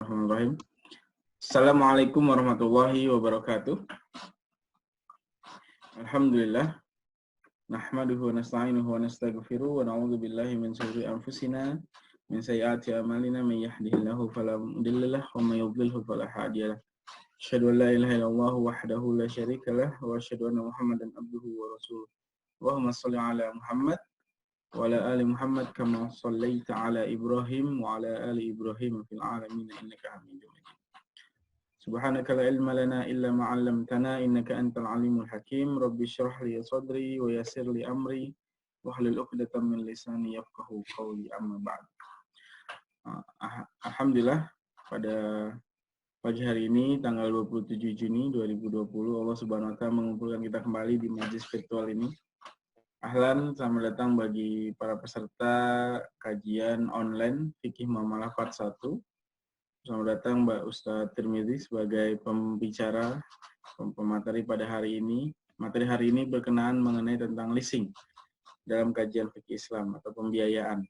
Bismillahirrahmanirrahim. Assalamualaikum warahmatullahi wabarakatuh. Alhamdulillah. Nahmaduhu wa nasta'inuhu wa nastaghfiruh wa na'udzu billahi min shururi anfusina min sayyiati a'malina may yahdihillahu fala mudilla lahu wa may yudlilhu fala hadiya lahu. Asyhadu an la ilaha illallah wahdahu la syarika lah wa asyhadu anna Muhammadan abduhu wa rasuluh. Allahumma shalli ala Muhammad wa ala ali Muhammad kama shallaita ala Ibrahim wa ala ali Ibrahim fil alamin innaka Hamidum Majid. Subhanaka la ilma lana illa ma 'allamtana innaka antal alimul hakim. Rabbi shrah li sadri wa yassir li amri wahlul 'uqdatam min lisani yafqahu qawli, amma ba'd. Alhamdulillah, pada pagi hari ini tanggal 27 Juni 2020 Allah Subhanahu wa taala mengumpulkan kita kembali di majelis virtual ini. Ahlan, selamat datang bagi para peserta kajian online Fikih Muamalah Part 1. Selamat datang Mbak Ustadz Tirmidzi sebagai pembicara, pemateri pada hari ini. Materi hari ini berkenaan mengenai tentang leasing dalam kajian fikih Islam atau pembiayaan.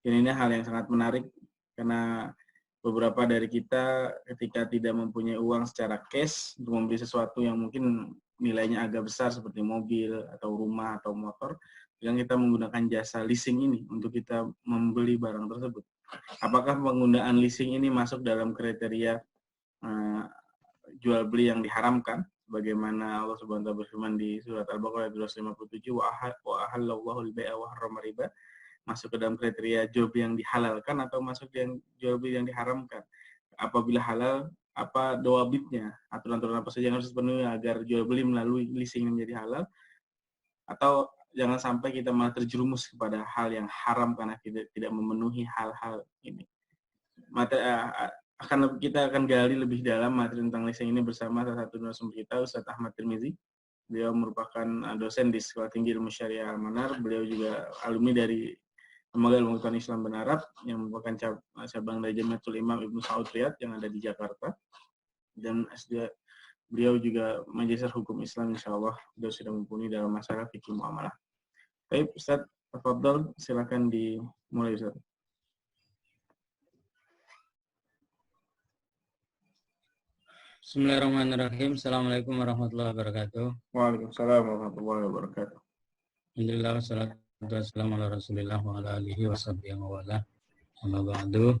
Ini hal yang sangat menarik karena beberapa dari kita ketika tidak mempunyai uang secara cash untuk membeli sesuatu yang mungkin nilainya agak besar seperti mobil atau rumah atau motor, yang kita menggunakan jasa leasing ini untuk kita membeli barang tersebut. Apakah penggunaan leasing ini masuk dalam kriteria jual beli yang diharamkan? Bagaimana Allah Subhanahu wa taala berfirman di surat Al-Baqarah ayat 257, wa ahallallahu al-bai'a wa harrama riba. Masuk ke dalam kriteria jual beli yang dihalalkan atau masuk yang jual beli yang diharamkan? Apabila halal, apa dawabitnya? Aturan-aturan apa saja yang harus dipenuhi agar jual beli melalui leasing menjadi halal? Atau jangan sampai kita malah terjerumus kepada hal yang haram karena tidak memenuhi hal-hal ini. Kita akan gali lebih dalam materi tentang leasing ini bersama salah satu narasumber kita, Ustadz Ahmad Tirmidzi. Beliau merupakan dosen di Sekolah Tinggi Ilmu Syariah Al-Manar. Beliau juga alumni dari Lembaga Ilmu Pengetahuan Islam Band Arab yang merupakan cabang dari Jamiatul Imam Ibnu Saud Riyadh yang ada di Jakarta. Dan S2 beliau juga Magister Hukum Islam, insyaallah beliau sudah mumpuni dalam masalah fikih muamalah. Baik, Ustaz, tafadhol, silakan dimulai, Ustaz. Bismillahirrahmanirrahim. Assalamualaikum warahmatullahi wabarakatuh. Waalaikumsalam warahmatullahi wabarakatuh. Alhamdulillah, wassalatu wassalamu ala rasulillah wa ala alihi wa sahbihi wa wala. Amma ba'du.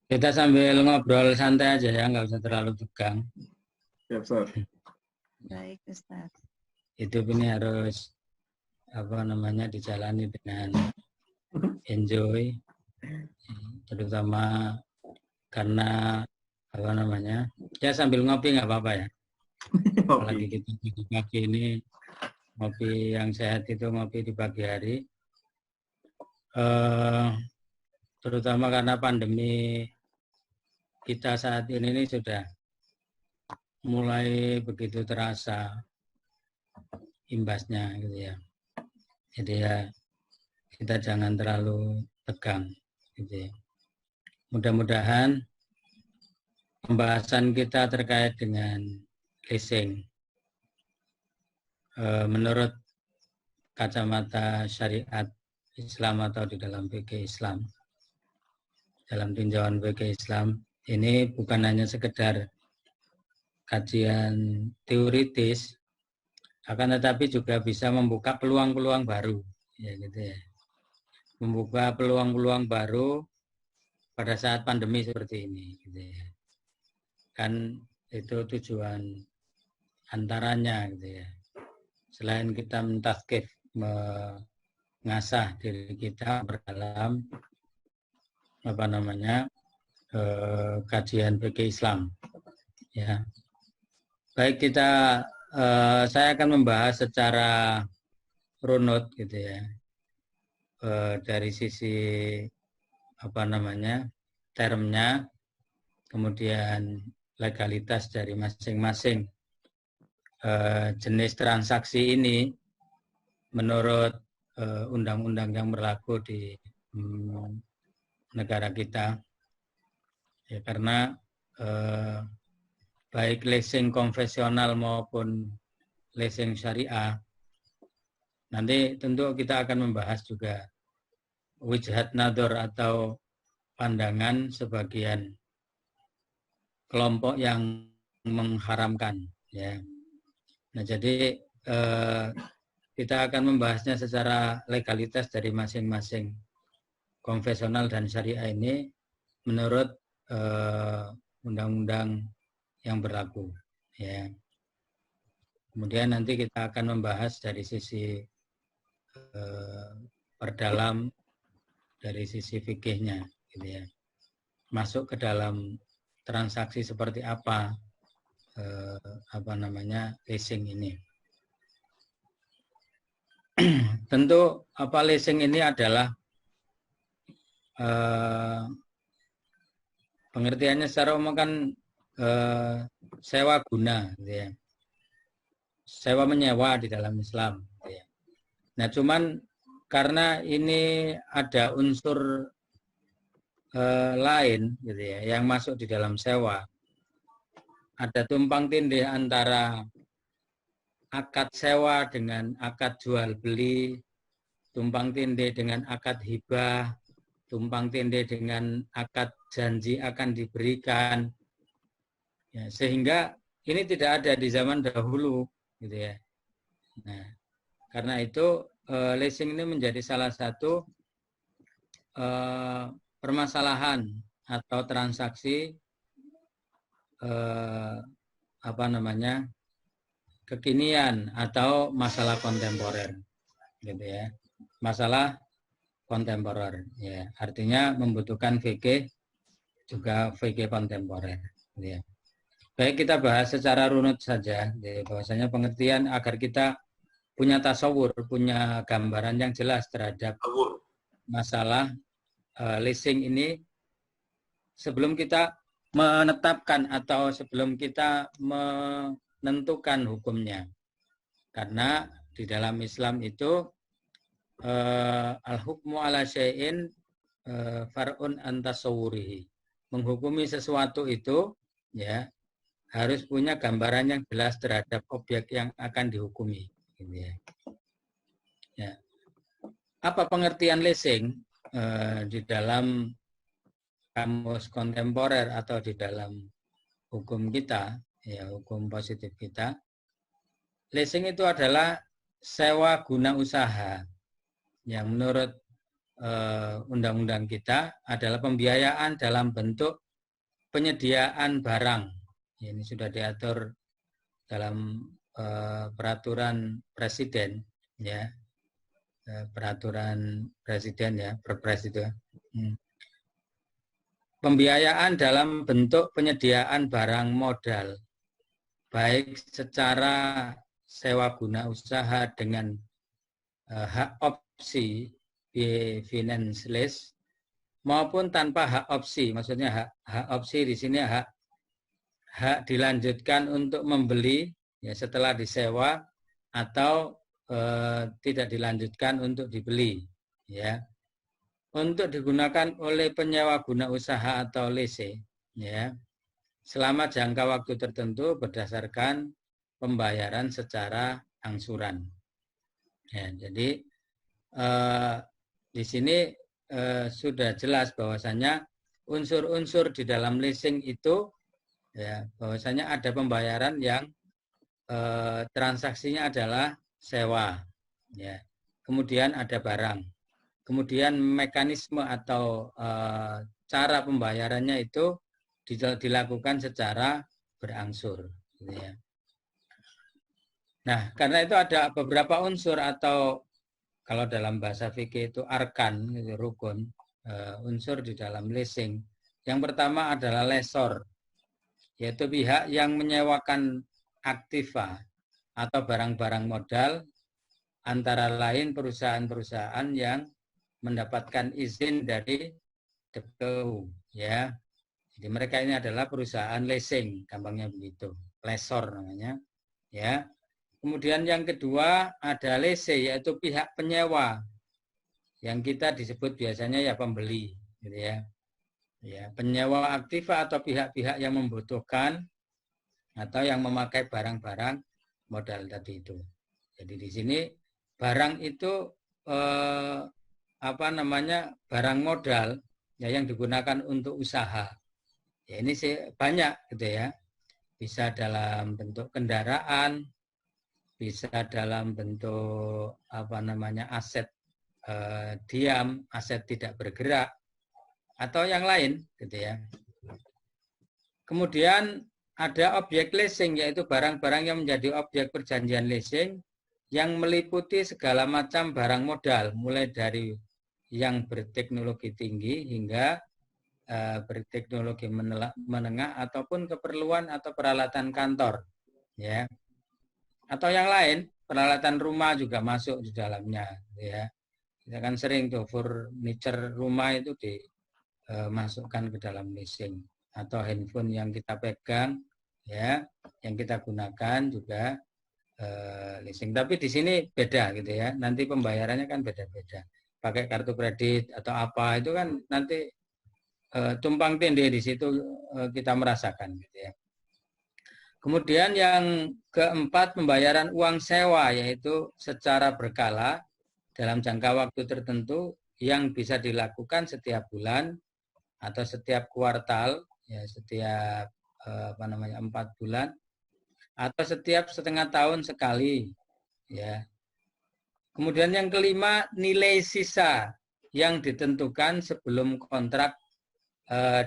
Kita sambil ngobrol santai aja ya, nggak usah terlalu tegang. Siap, Ustaz. Baik, Ustaz. Hidup ini harus dijalani dengan enjoy, terutama karena ya sambil ngopi nggak apa-apa ya. Apalagi kita di pagi ini, ngopi yang sehat itu ngopi di pagi hari. Terutama karena pandemi kita saat ini sudah mulai begitu terasa imbasnya gitu ya. Jadi ya kita jangan terlalu tegang gitu ya. Mudah-mudahan pembahasan kita terkait dengan leasing menurut kacamata syariat Islam atau di dalam fikih Islam, dalam tinjauan fikih Islam ini bukan hanya sekedar kajian teoritis, akan tetapi juga bisa membuka peluang-peluang baru, ya gitu ya. Membuka peluang-peluang baru pada saat pandemi seperti ini, gitu ya. Kan itu tujuan antaranya, gitu ya. Selain kita mentazkir, mengasah diri kita berdalam kajian fikih Islam, ya. Baik, saya akan membahas secara runut gitu ya, dari sisi termnya, kemudian legalitas dari masing-masing jenis transaksi ini menurut undang-undang yang berlaku di negara kita, ya, karena baik leasing konvensional maupun leasing syariah Nanti tentu kita akan membahas juga wijhat nador atau pandangan sebagian kelompok yang mengharamkan, ya. Nah, jadi kita akan membahasnya secara legalitas dari masing-masing konvensional dan syariah ini menurut undang-undang yang berlaku, ya. Kemudian nanti kita akan membahas dari sisi perdalam, dari sisi fikihnya, gitu ya. Masuk ke dalam transaksi seperti apa leasing ini. Tentu leasing ini adalah pengertiannya secara umum kan sewa guna, gitu ya. Sewa menyewa di dalam Islam, gitu ya. Nah, cuman karena ini ada unsur lain, gitu ya, yang masuk di dalam sewa, ada tumpang tindih antara akad sewa dengan akad jual beli, tumpang tindih dengan akad hibah, tumpang tindih dengan akad janji akan diberikan, ya, sehingga ini tidak ada di zaman dahulu, gitu ya. Nah, karena itu leasing ini menjadi salah satu permasalahan atau transaksi kekinian atau masalah kontemporer, gitu ya. Masalah kontemporer, ya. Artinya membutuhkan fikih juga fikih kontemporer, gitu ya. Baik, kita bahas secara runut saja, bahwasanya pengertian agar kita punya tasawur, punya gambaran yang jelas terhadap masalah leasing ini sebelum kita menetapkan atau sebelum kita menentukan hukumnya. Karena di dalam Islam itu al-hukmu ala syai'in far'un an tasawwurihi. Menghukumi sesuatu itu, ya, harus punya gambaran yang jelas terhadap objek yang akan dihukumi, gitu ya. Ya. Apa pengertian leasing di dalam kamus kontemporer atau di dalam hukum kita, ya, hukum positif kita? Leasing itu adalah sewa guna usaha yang menurut undang-undang kita adalah pembiayaan dalam bentuk penyediaan barang. Ini sudah diatur dalam peraturan presiden, ya, peraturan presiden, ya, Perpres itu. Pembiayaan dalam bentuk penyediaan barang modal, baik secara sewa guna usaha dengan hak opsi finance lease maupun tanpa hak opsi. Maksudnya hak opsi di sini hak dilanjutkan untuk membeli, ya, setelah disewa atau tidak dilanjutkan untuk dibeli, ya, untuk digunakan oleh penyewa guna usaha atau lease, ya, selama jangka waktu tertentu berdasarkan pembayaran secara angsuran. Ya, jadi di sini sudah jelas bahwasanya unsur-unsur di dalam leasing itu, ya, bahwasanya ada pembayaran yang transaksinya adalah sewa, ya. Kemudian ada barang, kemudian mekanisme atau cara pembayarannya itu dilakukan secara berangsur, ya. Nah, karena itu ada beberapa unsur atau kalau dalam bahasa fikih itu arkan, itu rukun, unsur di dalam leasing. Yang pertama adalah lessor, yaitu pihak yang menyewakan aktiva atau barang-barang modal, antara lain perusahaan-perusahaan yang mendapatkan izin dari DPU, ya. Jadi mereka ini adalah perusahaan leasing, gampangnya begitu, lessor namanya, ya. Kemudian yang kedua ada lease, yaitu pihak penyewa, yang kita disebut biasanya ya pembeli, gitu ya. Ya, penyewa aktiva atau pihak-pihak yang membutuhkan atau yang memakai barang-barang modal tadi itu. Jadi di sini barang itu barang modal ya yang digunakan untuk usaha. Ya ini sih banyak gitu ya. Bisa dalam bentuk kendaraan, bisa dalam bentuk aset diam, aset tidak bergerak, atau yang lain gitu ya. Kemudian ada objek leasing, yaitu barang-barang yang menjadi objek perjanjian leasing yang meliputi segala macam barang modal, mulai dari yang berteknologi tinggi hingga berteknologi menengah ataupun keperluan atau peralatan kantor, ya, atau yang lain, peralatan rumah juga masuk di dalamnya, ya. Kita kan sering tuh furniture rumah itu dimasukkan ke dalam leasing, atau handphone yang kita pegang, ya, yang kita gunakan juga leasing. Tapi di sini beda gitu ya. Nanti pembayarannya kan beda-beda. Pakai kartu kredit atau apa itu kan nanti tumpang tindih di situ kita merasakan gitu ya. Kemudian yang keempat, pembayaran uang sewa, yaitu secara berkala dalam jangka waktu tertentu yang bisa dilakukan setiap bulan atau setiap kuartal, ya setiap 4 bulan atau setiap setengah tahun sekali, ya. Kemudian yang kelima, nilai sisa yang ditentukan sebelum kontrak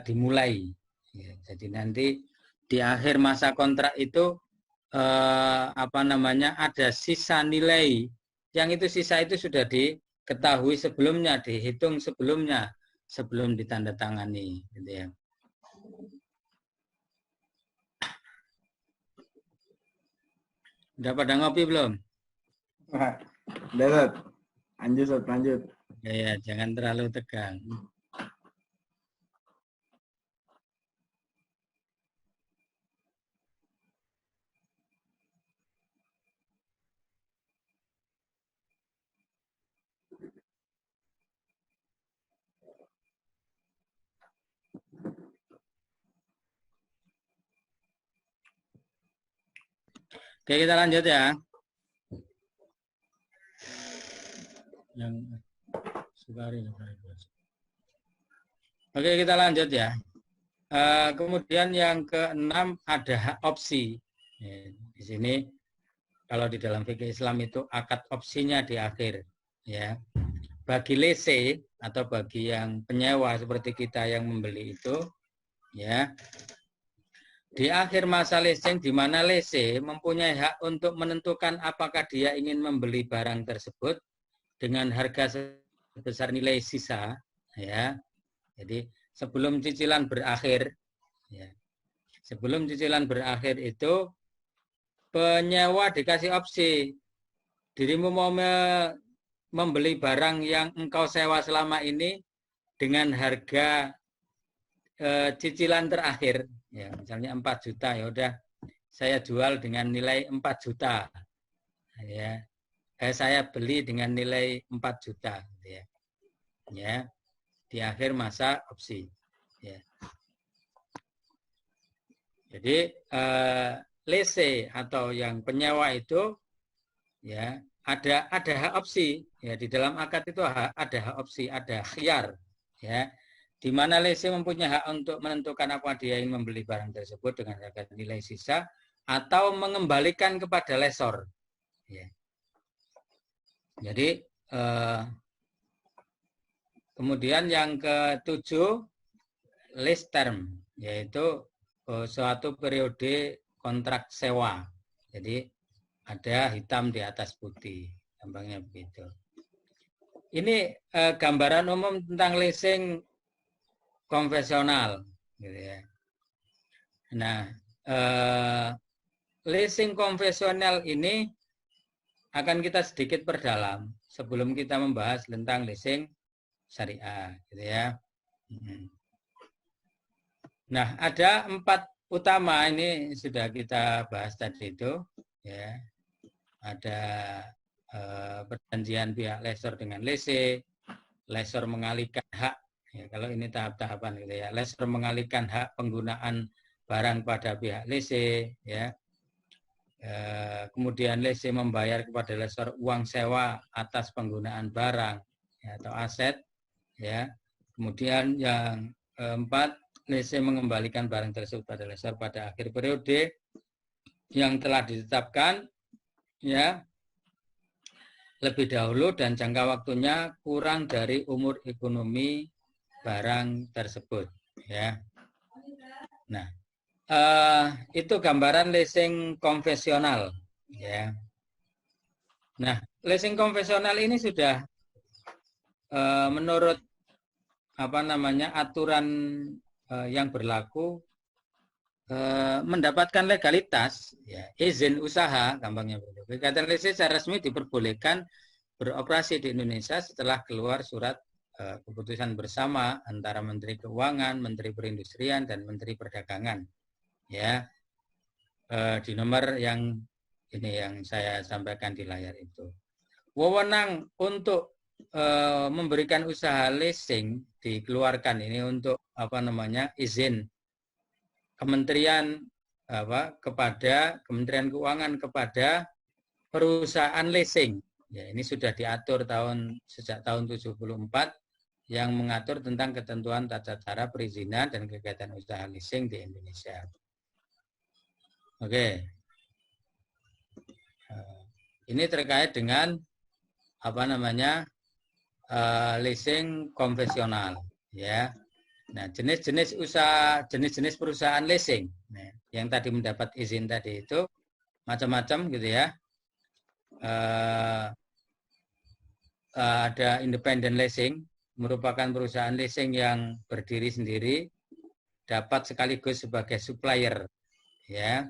dimulai. Ya, jadi nanti di akhir masa kontrak itu ada sisa nilai yang itu sisa itu sudah diketahui sebelumnya, dihitung sebelumnya sebelum ditandatangani, gitu ya. Udah pada ngopi belum? Udah, Sat. Lanjut. Ya, jangan terlalu tegang. Oke, kita lanjut ya. Oke, kita lanjut ya. Kemudian yang keenam ada hak opsi. Ya, di sini kalau di dalam fikih Islam itu akad opsinya di akhir. Ya, bagi lese atau bagi yang penyewa seperti kita yang membeli itu, ya. Di akhir masa leasing di mana lese mempunyai hak untuk menentukan apakah dia ingin membeli barang tersebut dengan harga sebesar nilai sisa, ya. Jadi sebelum cicilan berakhir, ya. Sebelum cicilan berakhir itu penyewa dikasih opsi. Dirimu mau membeli barang yang engkau sewa selama ini dengan harga cicilan terakhir, ya misalnya 4 juta, ya udah saya jual dengan nilai 4 juta, ya saya beli dengan nilai 4 juta, ya, ya di akhir masa opsi, ya. Jadi lese atau yang penyewa itu, ya ada hak opsi, ya di dalam akad itu ada hak opsi, ada khiyar, ya. Di mana lese mempunyai hak untuk menentukan apa dia ingin membeli barang tersebut dengan harga nilai sisa atau mengembalikan kepada lesor. Ya. Jadi kemudian yang ketujuh, lease term, yaitu suatu periode kontrak sewa. Jadi ada hitam di atas putih, gampangnya begitu. Ini gambaran umum tentang leasing konvensional, gitu ya. Nah, leasing konvensional ini akan kita sedikit perdalam sebelum kita membahas tentang leasing syariah, gitu ya. Nah, ada 4 utama, ini sudah kita bahas tadi itu, ya. Ada perjanjian pihak lesor dengan lese, lesor mengalihkan hak. Ya, kalau ini tahap-tahapan gitu ya. Lesor mengalihkan hak penggunaan barang pada pihak lese, ya. Kemudian leasing membayar kepada lessor uang sewa atas penggunaan barang ya, atau aset ya. Kemudian yang keempat, leasing mengembalikan barang tersebut pada lessor pada akhir periode yang telah ditetapkan ya lebih dahulu dan jangka waktunya kurang dari umur ekonomi barang tersebut ya. Nah, itu gambaran leasing konvensional ya. Nah, leasing konvensional ini sudah menurut aturan yang berlaku mendapatkan legalitas ya, izin usaha gampangnya begitu. Kegiatan leasing secara resmi diperbolehkan beroperasi di Indonesia setelah keluar surat keputusan bersama antara Menteri Keuangan, Menteri Perindustrian dan Menteri Perdagangan ya, di nomor yang ini yang saya sampaikan di layar itu. Wewenang untuk memberikan usaha leasing dikeluarkan ini untuk izin Kementerian kepada Kementerian Keuangan kepada perusahaan leasing. Ya, ini sudah diatur sejak tahun 74 yang mengatur tentang ketentuan tata cara perizinan dan kegiatan usaha leasing di Indonesia. Oke. Ini terkait dengan leasing konvensional ya. Nah, jenis-jenis perusahaan leasing nah, yang tadi mendapat izin tadi itu macam-macam gitu ya. Ada independent leasing, merupakan perusahaan leasing yang berdiri sendiri, dapat sekaligus sebagai supplier ya,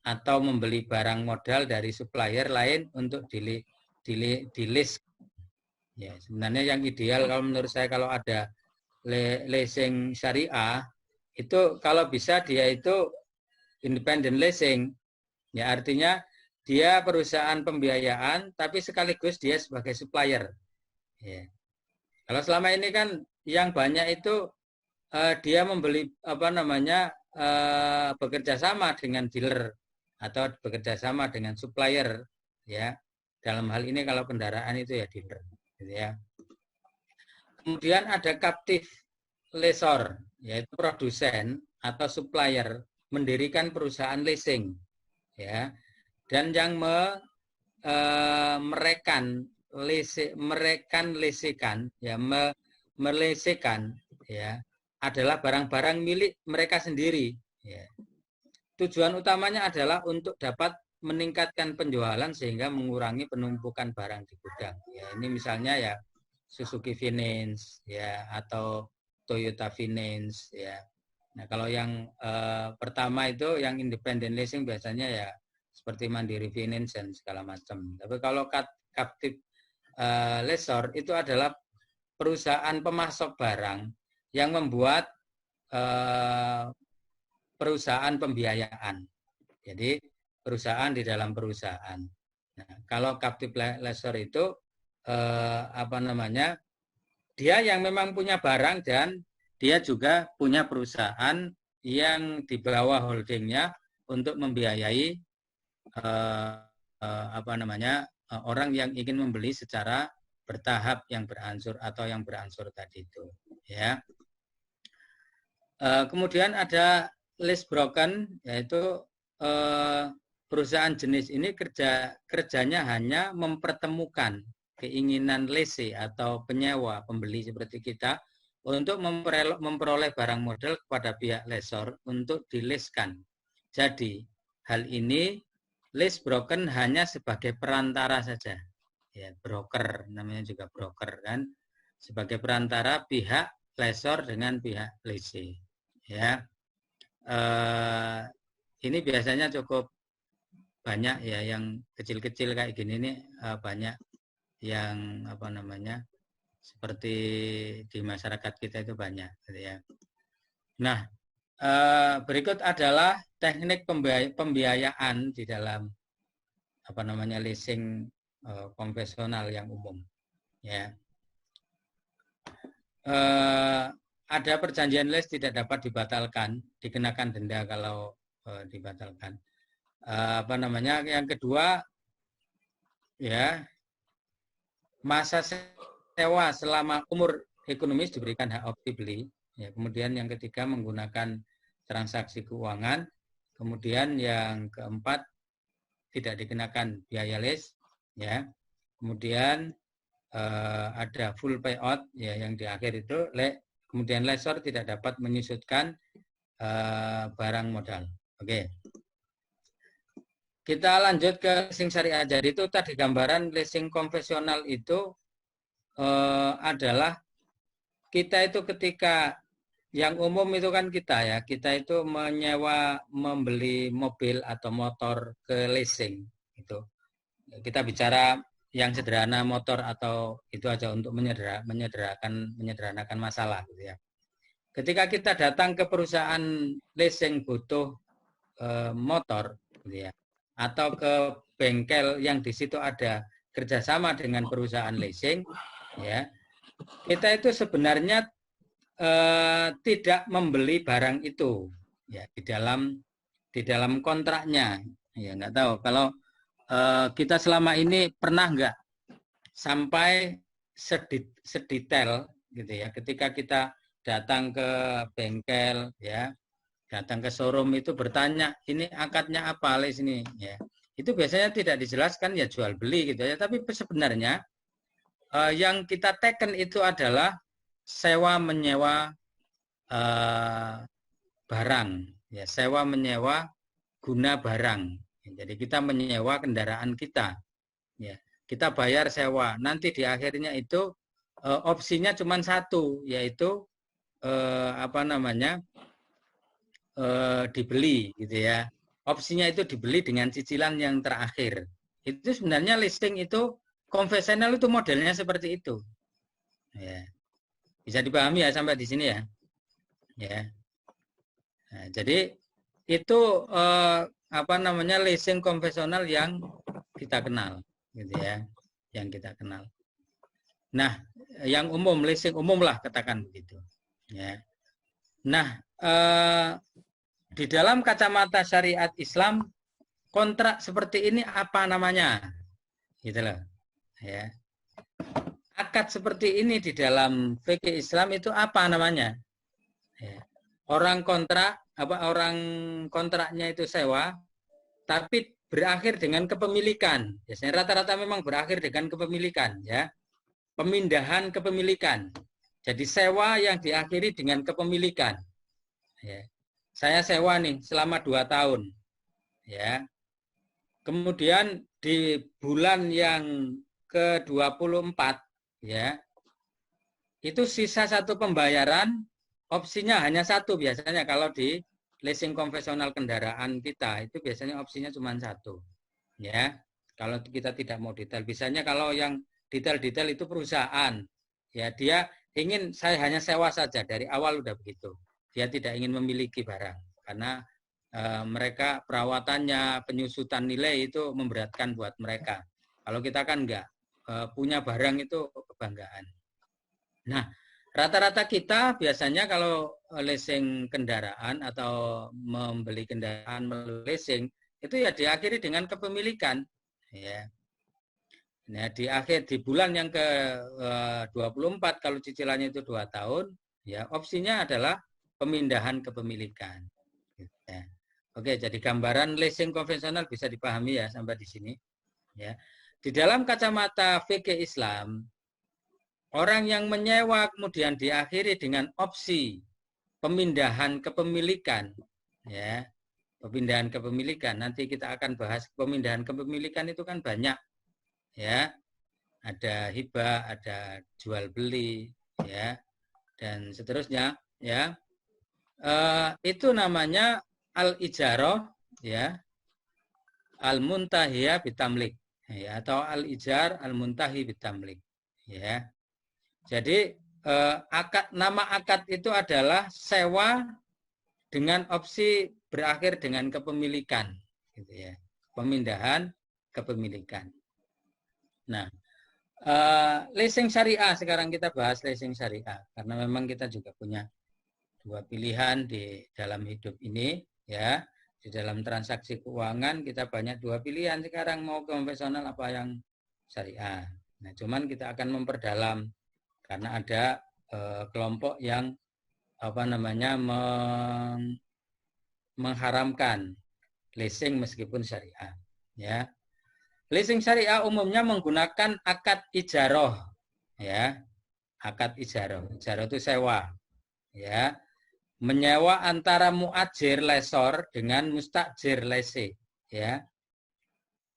atau membeli barang modal dari supplier lain untuk di-lease. Ya, sebenarnya yang ideal kalau menurut saya kalau ada leasing syariah itu kalau bisa dia itu independent leasing ya, artinya dia perusahaan pembiayaan tapi sekaligus dia sebagai supplier ya. Kalau selama ini kan yang banyak itu dia membeli bekerja sama dengan dealer atau bekerja sama dengan supplier ya. Dalam hal ini kalau kendaraan itu ya dealer gitu ya. Kemudian ada captive lessor, yaitu produsen atau supplier mendirikan perusahaan leasing, ya, dan yang melesekan, ya, adalah barang-barang milik mereka sendiri. Ya. Tujuan utamanya adalah untuk dapat meningkatkan penjualan sehingga mengurangi penumpukan barang di gudang. Ya, ini misalnya ya Suzuki Finance ya atau Toyota Finance ya. Nah, kalau yang pertama itu yang independent leasing biasanya ya seperti Mandiri Finance dan segala macam. Tapi kalau captive lessor itu adalah perusahaan pemasok barang yang membuat perusahaan pembiayaan. Jadi perusahaan di dalam perusahaan. Nah, kalau captive lessor itu dia yang memang punya barang dan dia juga punya perusahaan yang di bawah holdingnya untuk membiayai orang yang ingin membeli secara bertahap yang berangsur atau yang berangsur tadi itu ya. Kemudian ada lease broken, yaitu perusahaan jenis ini kerjanya hanya mempertemukan keinginan lese atau penyewa pembeli seperti kita untuk memperoleh barang modal kepada pihak lessor untuk dileskan. Jadi hal ini lease broken hanya sebagai perantara saja. Ya, broker namanya juga broker kan, sebagai perantara pihak lessor dengan pihak lese. Ya, ini biasanya cukup banyak ya yang kecil-kecil kayak gini nih banyak yang seperti di masyarakat kita itu banyak gitu ya. Nah, berikut adalah teknik pembiayaan di dalam leasing konvensional yang umum ya. Ada perjanjian lease tidak dapat dibatalkan, dikenakan denda kalau dibatalkan. apa namanya, yang kedua ya, masa sewa selama umur ekonomis diberikan hak opsi beli. Ya, kemudian yang ketiga menggunakan transaksi keuangan. Kemudian yang keempat tidak dikenakan biaya les. Ya. Kemudian ada full payout ya, yang di akhir itu. Kemudian lessor tidak dapat menyusutkan barang modal. Oke. Kita lanjut ke leasing syariah. Jadi itu tadi gambaran leasing konvensional itu adalah kita itu ketika yang umum itu kan kita itu membeli mobil atau motor ke leasing itu. Kita bicara yang sederhana motor atau itu aja untuk menyederhanakan masalah gitu ya. Ketika kita datang ke perusahaan leasing butuh motor gitu ya, atau ke bengkel yang di situ ada kerjasama dengan perusahaan leasing, ya, kita itu sebenarnya tidak membeli barang itu, ya, di dalam kontraknya, ya, nggak tahu kalau kita selama ini pernah nggak sampai sedetail gitu ya, ketika kita datang ke bengkel, ya, datang ke showroom itu bertanya, ini akadnya apa les ini, ya. Itu biasanya tidak dijelaskan, ya jual beli gitu ya. Tapi sebenarnya yang kita teken itu adalah sewa menyewa barang, ya, sewa menyewa guna barang. Jadi kita menyewa kendaraan kita, ya. Kita bayar sewa. Nanti di akhirnya itu opsinya cuma satu, yaitu apa namanya? Dibeli gitu ya. Opsinya itu dibeli dengan cicilan yang terakhir. Itu sebenarnya listing itu konvensional itu modelnya seperti itu. Ya. Bisa dipahami ya sampai di sini ya. Ya. Nah, jadi itu apa namanya leasing konvensional yang kita kenal gitu ya. Yang kita kenal. Nah, yang umum, leasing umum lah katakan begitu. Ya. Nah, di dalam kacamata syariat Islam, kontrak seperti ini apa namanya? Gitu loh. Ya. Akad seperti ini di dalam fikih Islam itu apa namanya? Ya. Orang kontraknya itu sewa, tapi berakhir dengan kepemilikan. Biasanya rata-rata memang berakhir dengan kepemilikan, ya. Pemindahan kepemilikan. Jadi sewa yang diakhiri dengan kepemilikan. Ya. Saya sewa nih selama 2 tahun. Ya. Kemudian di bulan yang ke-24 ya. Itu sisa satu pembayaran, opsinya hanya satu biasanya kalau di leasing konvensional kendaraan kita itu biasanya opsinya cuma satu. Ya. Kalau kita tidak mau detail, biasanya kalau yang detail-detail itu perusahaan. Ya, dia ingin saya hanya sewa saja dari awal udah begitu. Dia tidak ingin memiliki barang karena mereka perawatannya, penyusutan nilai itu memberatkan buat mereka. Kalau kita kan enggak, punya barang itu kebanggaan. Nah, rata-rata kita biasanya kalau leasing kendaraan atau membeli kendaraan melalui leasing itu ya diakhiri dengan kepemilikan. Ya. Nah, di bulan yang ke-24 kalau cicilannya itu 2 tahun, ya opsinya adalah pemindahan kepemilikan. Ya. Oke, jadi gambaran leasing konvensional bisa dipahami ya sampai di sini. Ya. Di dalam kacamata fikih Islam, orang yang menyewa kemudian diakhiri dengan opsi pemindahan kepemilikan, ya, pemindahan kepemilikan. Nanti kita akan bahas pemindahan kepemilikan itu kan banyak, ya. Ada hibah, ada jual beli, ya, dan seterusnya, ya. Itu namanya al-ijarah, ya, al-muntahiyah bitamlik, ya, atau al-ijar al-muntahi bitamlik, ya. Jadi nama akad itu adalah sewa dengan opsi berakhir dengan kepemilikan, gitu ya, pemindahan kepemilikan. Nah, leasing syariah, sekarang kita bahas leasing syariah karena memang kita juga punya 2 pilihan di dalam hidup ini, ya. Di dalam transaksi keuangan kita banyak dua pilihan sekarang, mau konvensional apa yang syariah. Nah, cuman kita akan memperdalam karena ada kelompok yang mengharamkan leasing meskipun syariah. Ya, leasing syariah umumnya menggunakan akad ijaroh, ya, akad ijaroh. Ijaroh itu sewa, ya, menyewa antara muajir lesor dengan mustajir lese, ya,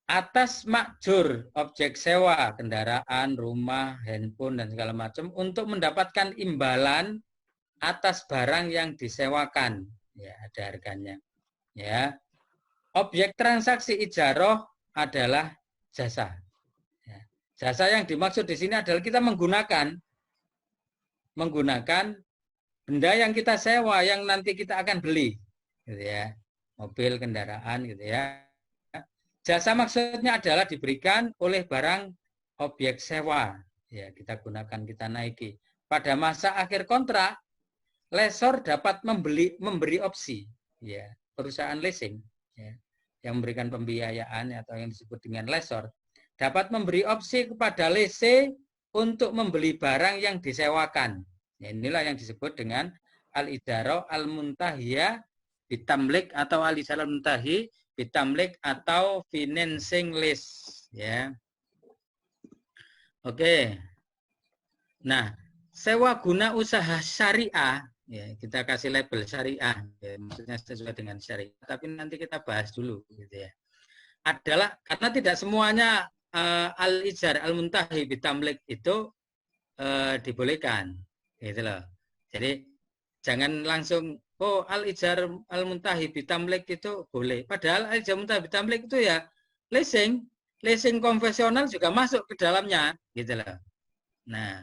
atas makjur objek sewa, kendaraan, rumah, handphone dan segala macam untuk mendapatkan imbalan atas barang yang disewakan, ya, ada harganya, ya. Objek transaksi ijaroh adalah jasa, ya. Jasa yang dimaksud di sini adalah kita menggunakan benda yang kita sewa yang nanti kita akan beli, gitu ya, mobil, kendaraan, gitu ya. Jasa maksudnya adalah diberikan oleh barang objek sewa, ya, kita gunakan, kita naiki. Pada masa akhir kontrak, lesor dapat memberi opsi, ya, perusahaan leasing, ya, yang memberikan pembiayaan atau yang disebut dengan lesor dapat memberi opsi kepada lese untuk membeli barang yang disewakan. Ya, inilah yang disebut dengan al-ijarah al-muntahiyah bitamlik atau al-ijarah al-muntahi bitamlik atau financing lease, ya. Oke. Nah, sewa guna usaha syariah, ya, kita kasih label syariah, ya, maksudnya sesuai dengan syariah, tapi nanti kita bahas dulu, gitu ya. Adalah karena tidak semuanya al-ijar al-muntahi bitamlik itu dibolehkan, gitu loh. Jadi jangan langsung al-ijar al-muntahi bitamlik itu boleh. Padahal al-ijar al-muntahi bitamlik itu ya leasing konvensional juga masuk ke dalamnya, gitu loh. Nah,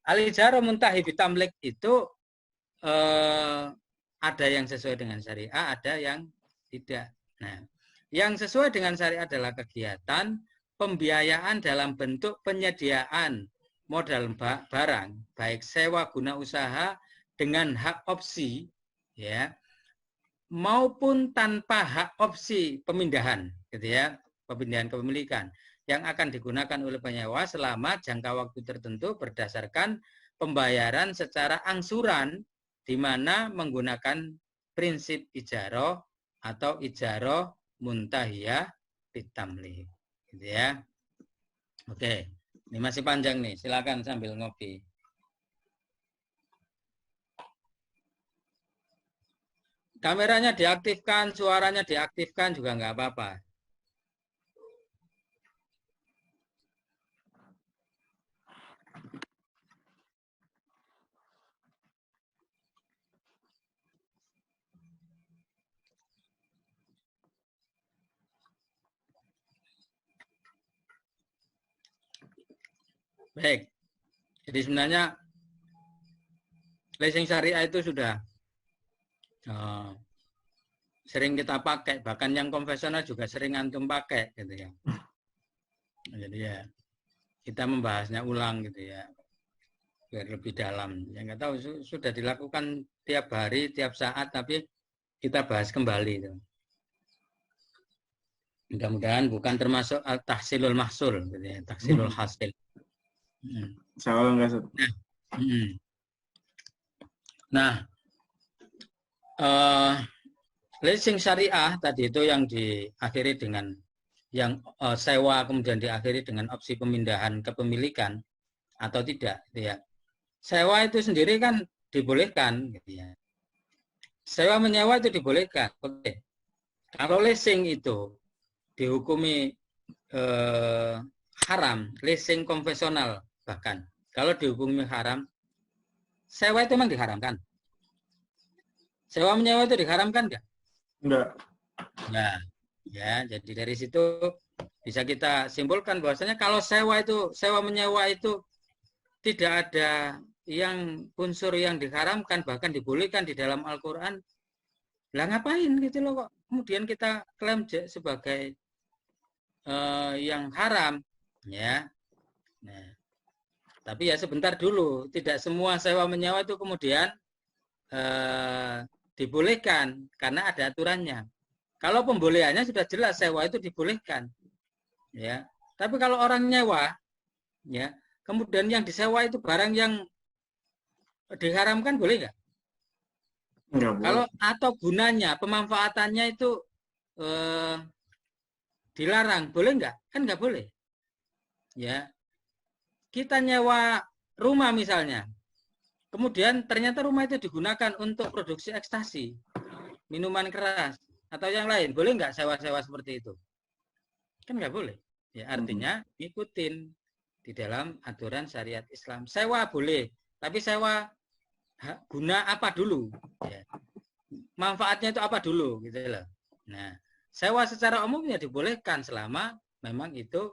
al-ijar al-muntahi bitamlik itu ada yang sesuai dengan syariah, ada yang tidak. Nah, yang sesuai dengan syariah adalah kegiatan pembiayaan dalam bentuk penyediaan modal barang, baik sewa guna usaha dengan hak opsi, ya, maupun tanpa hak opsi pemindahan, gitu ya, pemindahan kepemilikan yang akan digunakan oleh penyewa selama jangka waktu tertentu berdasarkan pembayaran secara angsuran, di mana menggunakan prinsip ijaroh atau ijaroh muntahiyah bitamlik, gitu ya. Oke, ini masih panjang nih, silakan sambil ngopi. Kameranya diaktifkan, suaranya diaktifkan juga nggak apa-apa. Baik, jadi sebenarnya leasing syariah itu sudah sering kita pakai, bahkan yang konvensional juga sering antum pakai, gitu ya. Jadi ya kita membahasnya ulang, gitu ya, biar lebih dalam. Ya nggak tahu, sudah dilakukan tiap hari, tiap saat, tapi kita bahas kembali itu. Mudah-mudahan bukan termasuk tahsilul mahsul, gitu ya, tahsilul hasil. Insyaallah enggak, Ustaz. Nah, leasing syariah tadi itu yang diakhiri dengan yang sewa kemudian diakhiri dengan opsi pemindahan kepemilikan atau tidak, gitu ya. Sewa itu sendiri kan dibolehkan, gitu ya. Sewa menyewa itu dibolehkan. Oke. Kalau leasing itu dihukumi haram, leasing konvensional bahkan. Kalau dihukumi haram, sewa itu memang diharamkan. Sewa menyewa itu diharamkan nggak? Enggak. Nah, ya, jadi dari situ bisa kita simpulkan bahwasanya kalau sewa menyewa itu tidak ada yang unsur yang diharamkan, bahkan dibolehkan di dalam Al-Quran. Lah ngapain gitu loh kok kemudian kita klaim sebagai yang haram, ya. Nah, tapi ya sebentar dulu, tidak semua sewa menyewa itu kemudian dibolehkan karena ada aturannya. Kalau pembolehannya sudah jelas sewa itu dibolehkan. Ya. Tapi kalau orang nyewa, ya, kemudian yang disewa itu barang yang diharamkan, boleh nggak? Nggak boleh. Kalau atau gunanya, pemanfaatannya itu dilarang, boleh nggak? Kan nggak boleh. Ya, kita nyewa rumah misalnya, kemudian ternyata rumah itu digunakan untuk produksi ekstasi, minuman keras, atau yang lain, boleh nggak sewa-sewa seperti itu? Kan nggak boleh. Ya, artinya ngikutin di dalam aturan syariat Islam. Sewa boleh, tapi sewa guna apa dulu? Ya. Manfaatnya itu apa dulu, gitu loh. Nah, sewa secara umum ya dibolehkan selama memang itu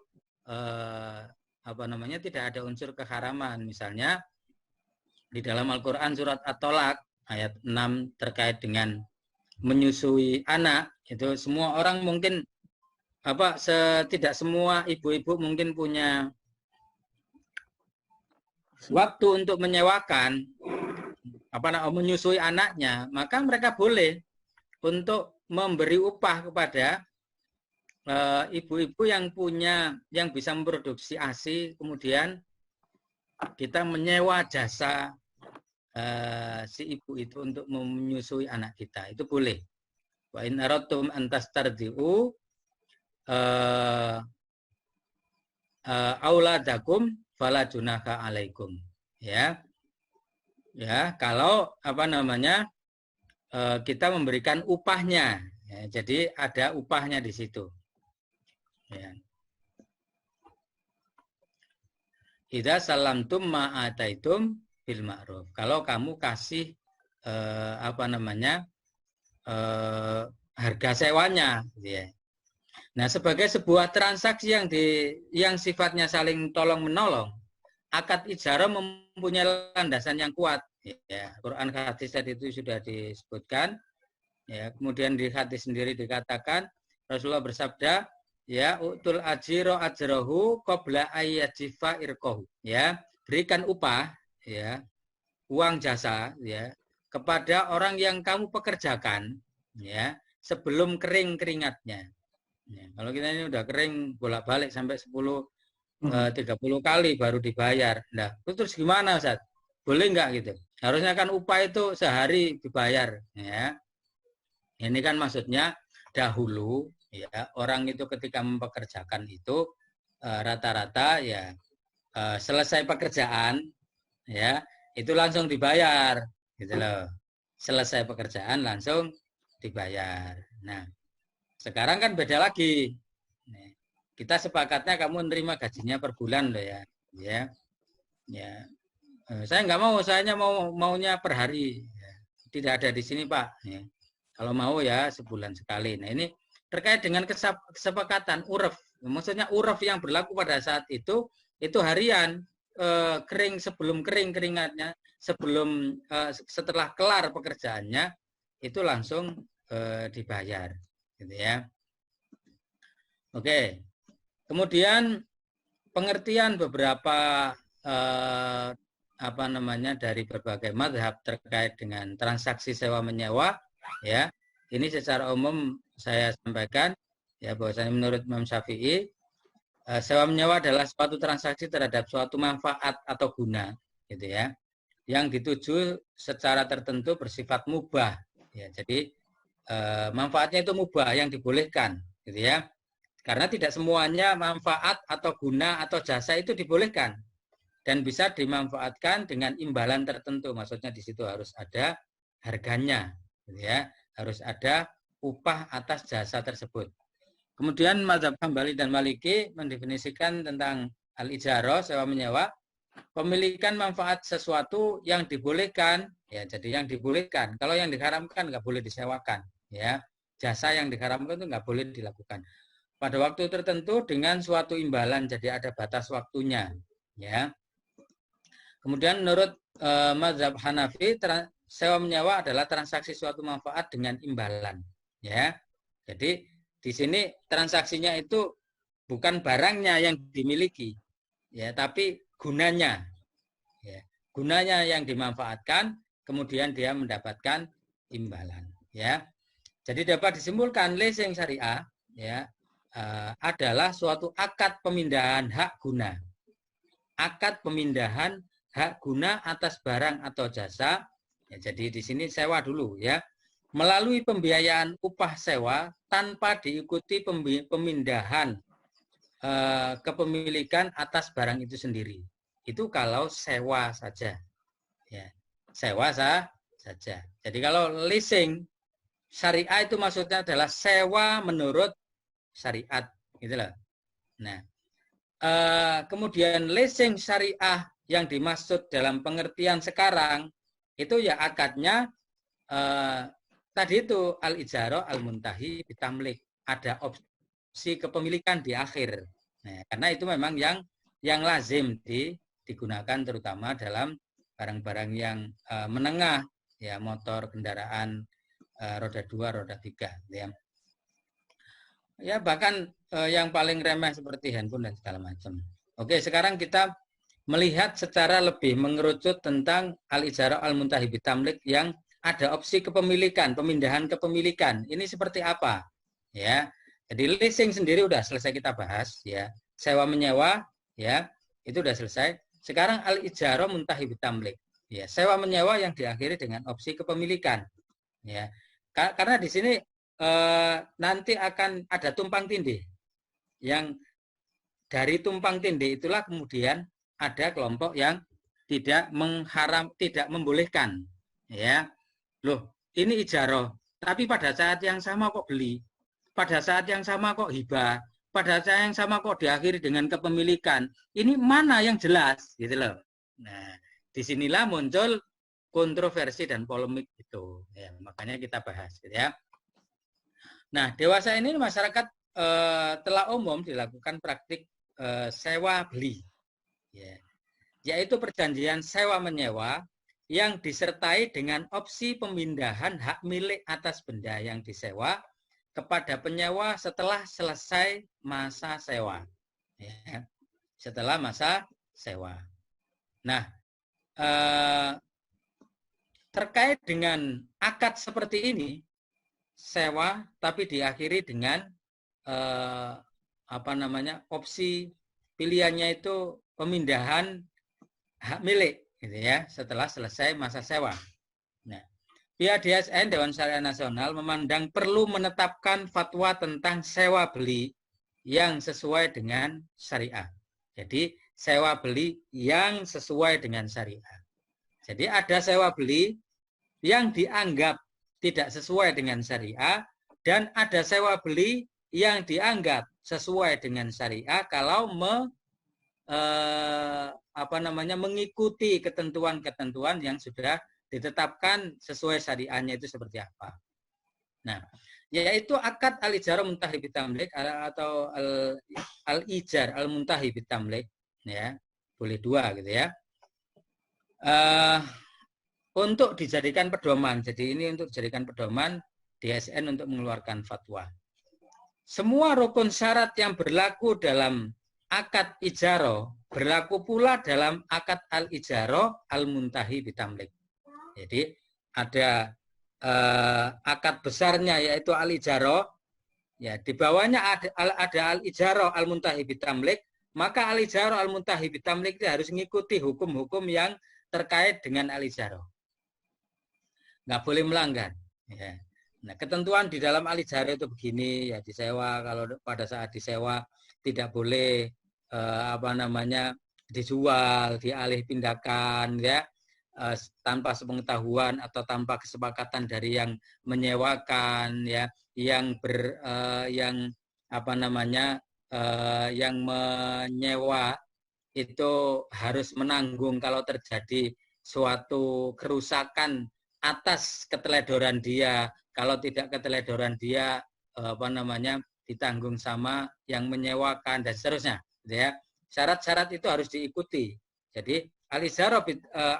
tidak ada unsur keharaman. Misalnya di dalam Al-Qur'an surat At-Tolak ayat 6 terkait dengan menyusui anak, itu semua orang mungkin tidak semua ibu-ibu mungkin punya waktu untuk menyewakan menyusui anaknya, maka mereka boleh untuk memberi upah kepada ibu-ibu yang bisa memproduksi ASI, kemudian kita menyewa jasa si ibu itu untuk menyusui anak kita, itu boleh. Wa in aradtum an tastardi'u auladakum fala junaha alaikum. Ya. Ya, kalau kita memberikan upahnya. Ya, jadi ada upahnya di situ. Ya. Idza salamtum ma'ataitum bil ma'ruf. Kalau kamu kasih harga sewanya, ya. Nah, sebagai sebuah transaksi yang sifatnya saling tolong menolong, akad ijarah mempunyai landasan yang kuat. Ya, Quran hadis tadi itu sudah disebutkan. Ya, kemudian di hadis sendiri dikatakan Rasulullah bersabda, ya utul ajiro ajrohu qabla ayyajifa irqahu. Ya, berikan upah, ya, uang jasa, ya, kepada orang yang kamu pekerjakan, ya, sebelum kering keringatnya. Ya, kalau kita ini udah kering bolak-balik sampai 30 kali baru dibayar. Nah, terus gimana, Ustaz? Boleh nggak gitu? Harusnya kan upah itu sehari dibayar, ya. Ini kan maksudnya dahulu, ya, orang itu ketika mempekerjakan itu rata-rata ya selesai pekerjaan, ya, itu langsung dibayar, gitu loh. Selesai pekerjaan langsung dibayar. Nah, sekarang kan beda lagi. Kita sepakatnya kamu menerima gajinya per bulan loh, ya. Ya. Saya nggak mau, saya maunya per hari. Ya. Tidak ada di sini, Pak. Ya. Kalau mau ya sebulan sekali. Nah, ini terkait dengan kesepakatan uraf. Maksudnya uraf yang berlaku pada saat itu harian, kering sebelum kering keringatnya, setelah kelar pekerjaannya itu langsung dibayar, gitu ya. Oke. Kemudian pengertian beberapa dari berbagai mazhab terkait dengan transaksi sewa menyewa, ya. Ini secara umum saya sampaikan, ya, bahwasanya menurut Imam Syafi'i sewa menyewa adalah suatu transaksi terhadap suatu manfaat atau guna, gitu ya, yang dituju secara tertentu bersifat mubah, ya. Jadi manfaatnya itu mubah, yang dibolehkan, gitu ya. Karena tidak semuanya manfaat atau guna atau jasa itu dibolehkan dan bisa dimanfaatkan dengan imbalan tertentu. Maksudnya di situ harus ada harganya, gitu ya. Harus ada upah atas jasa tersebut. Kemudian mazhab Hambali dan Maliki mendefinisikan tentang al-ijarah, sewa menyewa, pemilikan manfaat sesuatu yang dibolehkan, ya. Jadi yang dibolehkan. Kalau yang diharamkan nggak boleh disewakan, ya. Jasa yang diharamkan itu nggak boleh dilakukan pada waktu tertentu dengan suatu imbalan, jadi ada batas waktunya, ya. Kemudian menurut mazhab Hanafi, sewa menyewa adalah transaksi suatu manfaat dengan imbalan, ya. Jadi di sini transaksinya itu bukan barangnya yang dimiliki, ya, tapi gunanya, ya. Gunanya yang dimanfaatkan, kemudian dia mendapatkan imbalan, ya. Jadi dapat disimpulkan leasing syariah ya adalah suatu akad pemindahan hak guna. Akad pemindahan hak guna atas barang atau jasa. Ya, jadi di sini sewa dulu ya. Melalui pembiayaan upah sewa tanpa diikuti pemindahan kepemilikan atas barang itu sendiri. Itu kalau sewa saja. Ya, sewa saja. Jadi kalau leasing syariah itu maksudnya adalah sewa menurut syariat, gitu loh. Nah, kemudian leasing syariah yang dimaksud dalam pengertian sekarang itu ya akadnya tadi itu al-ijarah al-muntahi bitamlik, ada opsi kepemilikan di akhir. Nah, karena itu memang yang lazim digunakan terutama dalam barang-barang yang menengah, ya motor, kendaraan roda 2, roda 3, ya. Ya bahkan yang paling remeh seperti handphone dan segala macam. Oke, sekarang kita melihat secara lebih mengerucut tentang al-ijarah al-muntahi bitamlik yang ada opsi kepemilikan, pemindahan kepemilikan. Ini seperti apa? Ya. Jadi leasing sendiri udah selesai kita bahas, ya. Sewa menyewa, ya, itu udah selesai. Sekarang al-ijarah muntahi bitamlik. Ya, sewa menyewa yang diakhiri dengan opsi kepemilikan. Ya, karena di sini nanti akan ada tumpang tindih. Yang dari tumpang tindih itulah kemudian ada kelompok yang tidak membolehkan. Ya, loh, ini ijarah, tapi pada saat yang sama kok beli, pada saat yang sama kok hibah, pada saat yang sama kok diakhiri dengan kepemilikan. Ini mana yang jelas, gitu loh. Nah, disinilah muncul kontroversi dan polemik itu, ya, makanya kita bahas, gitu ya. Nah, dewasa ini masyarakat telah umum dilakukan praktik sewa beli, ya, yaitu perjanjian sewa menyewa yang disertai dengan opsi pemindahan hak milik atas benda yang disewa kepada penyewa setelah selesai masa sewa, ya, setelah masa sewa. Nah, terkait dengan akad seperti ini, sewa tapi diakhiri dengan opsi pilihannya itu pemindahan hak milik, gitu ya, setelah selesai masa sewa. Nah, pihak DSN Dewan Syariah Nasional memandang perlu menetapkan fatwa tentang sewa beli yang sesuai dengan syariah. Jadi sewa beli yang sesuai dengan syariah. Jadi ada sewa beli yang dianggap tidak sesuai dengan syariah dan ada sewa beli yang dianggap sesuai dengan syariah kalau mengikuti ketentuan-ketentuan yang sudah ditetapkan sesuai syariahnya itu seperti apa. Nah, yaitu akad al-ijarah muntahi bitamlik atau al-ijar al-muntahi bitamlik, ya, boleh dua gitu ya. Untuk dijadikan pedoman. Jadi ini untuk dijadikan pedoman DSN untuk mengeluarkan fatwa. Semua rukun syarat yang berlaku dalam akad ijarah berlaku pula dalam akad al-ijarah al-muntahi bitamlik. Jadi ada akad besarnya yaitu al-ijarah, ya, di bawahnya ada al-ijarah al-muntahi bitamlik, maka al-ijarah al-muntahi bitamlik itu harus mengikuti hukum-hukum yang terkait dengan al-ijarah. Nggak boleh melanggar. Ya. Nah, ketentuan di dalam al-ijarah itu begini, ya, disewa, kalau pada saat disewa tidak boleh dijual, dialih pindahkan, ya, tanpa sepengetahuan atau tanpa kesepakatan dari yang menyewakan, ya, yang menyewa itu harus menanggung kalau terjadi suatu kerusakan atas keteledoran dia, kalau tidak keteledoran dia ditanggung sama yang menyewakan dan seterusnya, ya. Syarat-syarat itu harus diikuti. Jadi al-ijarah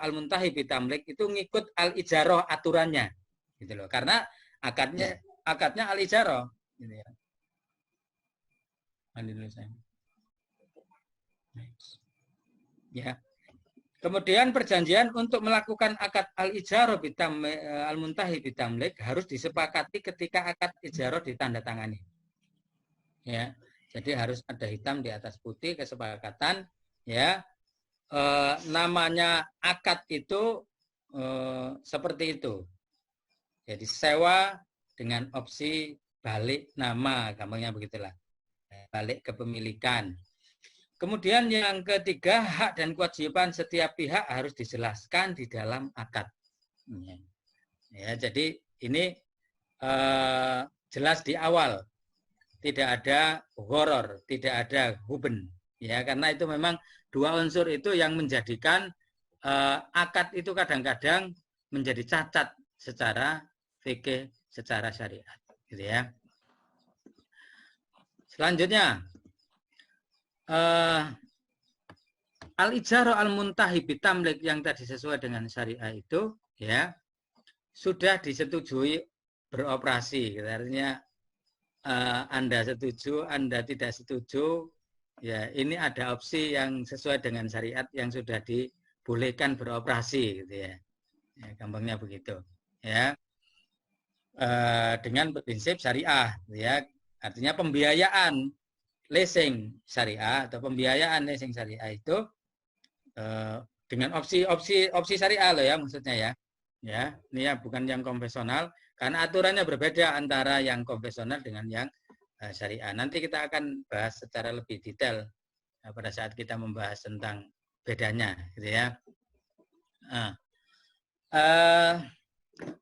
al-muntahi bitamlik itu ngikut al-ijarah aturannya, gitu loh. Karena akadnya al-ijarah, gitu ya. Ya. Kemudian perjanjian untuk melakukan akad al-ijarah al-muntahi bitamlik harus disepakati ketika akad ijarah ditandatangani. Ya. Jadi harus ada hitam di atas putih kesepakatan, ya. Namanya akad itu seperti itu. Jadi sewa dengan opsi balik nama, gampangnya begitulah. Balik kepemilikan. Kemudian yang ketiga, hak dan kewajiban setiap pihak harus dijelaskan di dalam akad. Ya, jadi ini jelas di awal, tidak ada gharar, tidak ada huben, ya, karena itu memang dua unsur itu yang menjadikan akad itu kadang-kadang menjadi cacat secara fikih, secara syariat, gitu ya. Selanjutnya, al-ijarah al-muntahi bitamlik yang tadi sesuai dengan syariah itu, ya, sudah disetujui beroperasi. Artinya Anda setuju, Anda tidak setuju, ya ini ada opsi yang sesuai dengan syariat yang sudah dibolehkan beroperasi, gitu ya. Ya, gampangnya begitu, ya. Dengan prinsip syariah, ya. Artinya pembiayaan leasing syariah atau pembiayaan leasing syariah itu dengan opsi syariah loh ya, maksudnya ya. Ya, ini ya bukan yang konvensional karena aturannya berbeda antara yang konvensional dengan yang syariah. Nanti kita akan bahas secara lebih detail pada saat kita membahas tentang bedanya, gitu ya.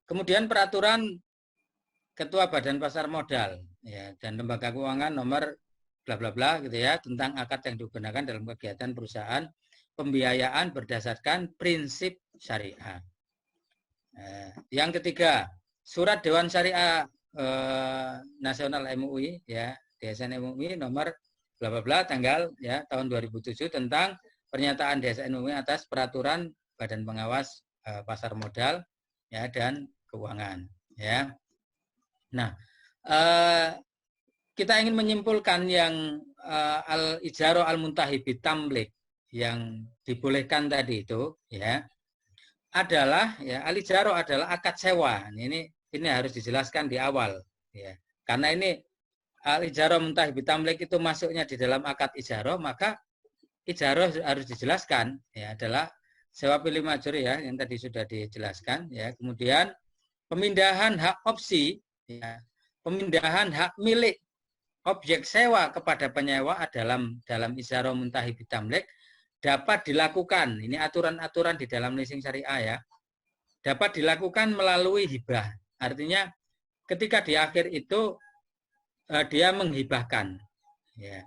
Kemudian peraturan Ketua Badan Pasar Modal, ya, dan Lembaga Keuangan nomor bla bla bla, gitu ya, tentang akad yang digunakan dalam kegiatan perusahaan pembiayaan berdasarkan prinsip syariah. Yang ketiga, surat Dewan Syariah Nasional MUI, ya, DSN MUI nomor bla bla bla tanggal ya tahun 2007 tentang pernyataan DSN MUI atas peraturan Badan Pengawas Pasar Modal, ya, dan keuangan, ya. Nah, kita ingin menyimpulkan yang al-ijarah al-muntahi bitamlik yang dibolehkan tadi itu, ya, adalah, ya, al-ijarah adalah akad sewa. Ini harus dijelaskan di awal, ya. Karena ini al-ijarah muntahi bitamlik itu masuknya di dalam akad ijarah, maka ijarah harus dijelaskan, ya, adalah sewa pilih majur, ya, yang tadi sudah dijelaskan, ya. Kemudian pemindahan hak opsi, ya, pemindahan hak milik objek sewa kepada penyewa dalam ijarah muntahi bitamlik dapat dilakukan. Ini aturan-aturan di dalam leasing syariah, ya. Dapat dilakukan melalui hibah. Artinya ketika di akhir itu dia menghibahkan, ya.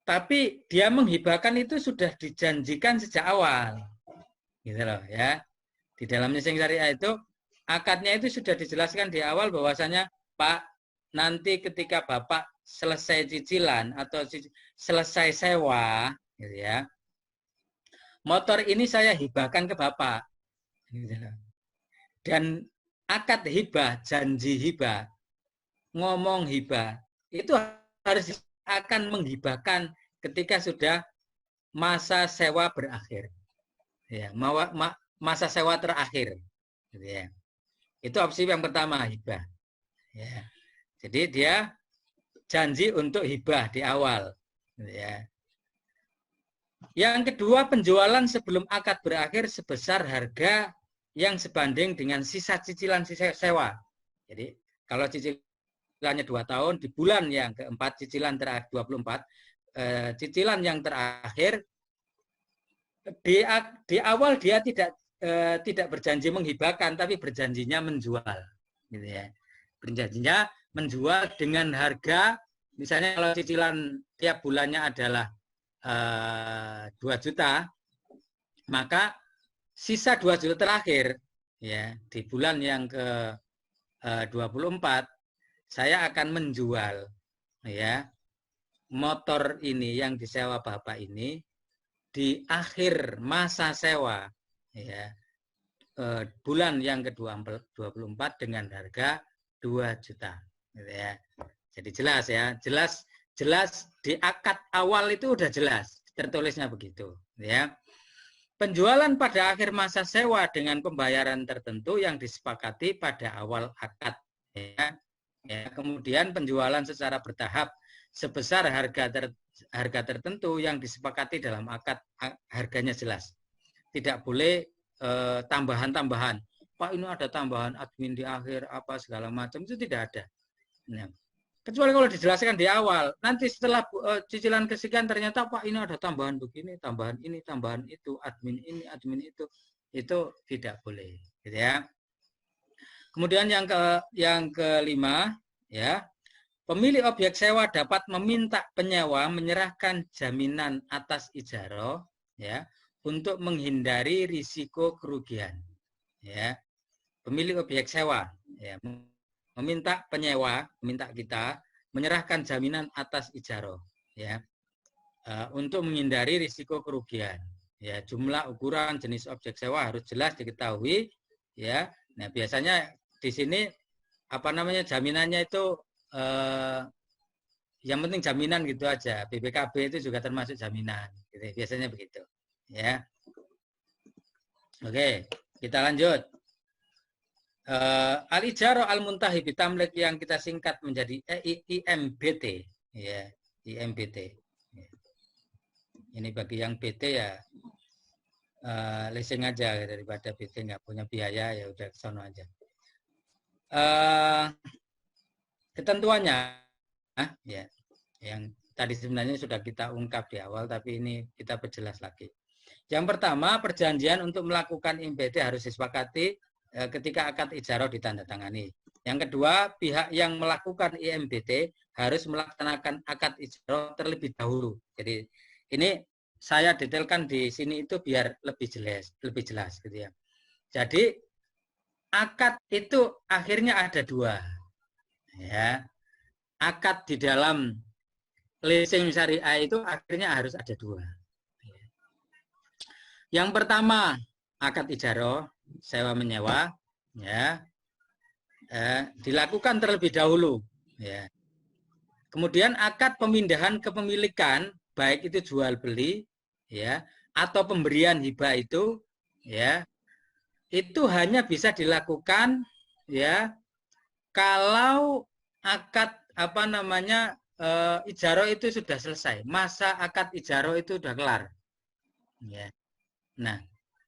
Tapi dia menghibahkan itu sudah dijanjikan sejak awal, gitu loh, ya. Di dalam leasing syariah itu akadnya itu sudah dijelaskan di awal bahwasanya, Pak, nanti ketika Bapak selesai cicilan atau selesai sewa, gitu ya, motor ini saya hibahkan ke Bapak, gitu. Dan akad hibah, janji hibah, ngomong hibah itu harus akan menghibahkan ketika sudah masa sewa berakhir, ya, masa sewa terakhir, gitu ya. Itu opsi yang pertama, hibah, ya. Jadi dia janji untuk hibah di awal, ya. Yang kedua, penjualan sebelum akad berakhir sebesar harga yang sebanding dengan sisa cicilan sewa. Jadi kalau cicilannya 2 tahun, di bulan yang keempat cicilan terakhir 24, cicilan yang terakhir di awal dia tidak berjanji menghibahkan, tapi berjanjinya menjual, gitu ya. Berjanjinya menjual dengan harga, misalnya kalau cicilan tiap bulannya adalah 2 juta, maka sisa 2 juta terakhir, ya, di bulan yang ke 24 saya akan menjual, ya, motor ini yang disewa Bapak ini di akhir masa sewa, ya, bulan yang ke-24 dengan harga 2 juta, gitu ya. Jadi jelas, ya, jelas di akad awal itu udah jelas tertulisnya begitu, ya. penjualan pada akhir masa sewa dengan pembayaran tertentu yang disepakati pada awal akad. Ya. Kemudian penjualan secara bertahap sebesar harga tertentu yang disepakati dalam akad, harganya jelas. Tidak boleh tambahan-tambahan. Pak, ini ada tambahan admin di akhir apa segala macam, itu tidak ada. Nah, kecuali kalau dijelaskan di awal, nanti setelah cicilan kesekian ternyata Pak ini ada tambahan begini, tambahan ini, tambahan itu, admin ini, admin itu tidak boleh, gitu ya. Kemudian yang kelima, ya, pemilik objek sewa dapat meminta penyewa menyerahkan jaminan atas ijarah, ya, untuk menghindari risiko kerugian, ya. Pemilik objek sewa, ya, meminta penyewa, meminta kita menyerahkan jaminan atas ijarah, ya, untuk menghindari risiko kerugian. Ya, jumlah, ukuran, jenis objek sewa harus jelas diketahui, ya. Nah, biasanya di sini apa namanya jaminannya itu yang penting jaminan gitu aja. BPKB itu juga termasuk jaminan, gitu. Biasanya begitu, ya. Oke, kita lanjut. Al-ijarah al-muntahi bitamlik yang kita singkat menjadi IMBT, ya, IMBT. Ini bagi yang BT ya leasing aja, daripada BT nggak punya biaya ya udah ke sono aja. Ketentuannya, ya, yang tadi sebenarnya sudah kita ungkap di awal, tapi ini kita perjelas lagi. Yang pertama, perjanjian untuk melakukan IMBT harus disepakati ketika akad ijarah ditandatangani. Yang kedua, pihak yang melakukan IMBT harus melaksanakan akad ijarah terlebih dahulu. Jadi ini saya detailkan di sini itu biar lebih jelas gitu ya. Jadi akad itu akhirnya ada dua, ya. Akad di dalam leasing syariah itu akhirnya harus ada dua. Yang pertama akad ijarah sewa menyewa, ya, dilakukan terlebih dahulu, ya. Kemudian akad pemindahan kepemilikan, baik itu jual beli, ya, atau pemberian hibah itu, ya, itu hanya bisa dilakukan, ya, kalau akad apa namanya ijarah itu sudah selesai, masa akad ijarah itu sudah kelar, ya. Nah,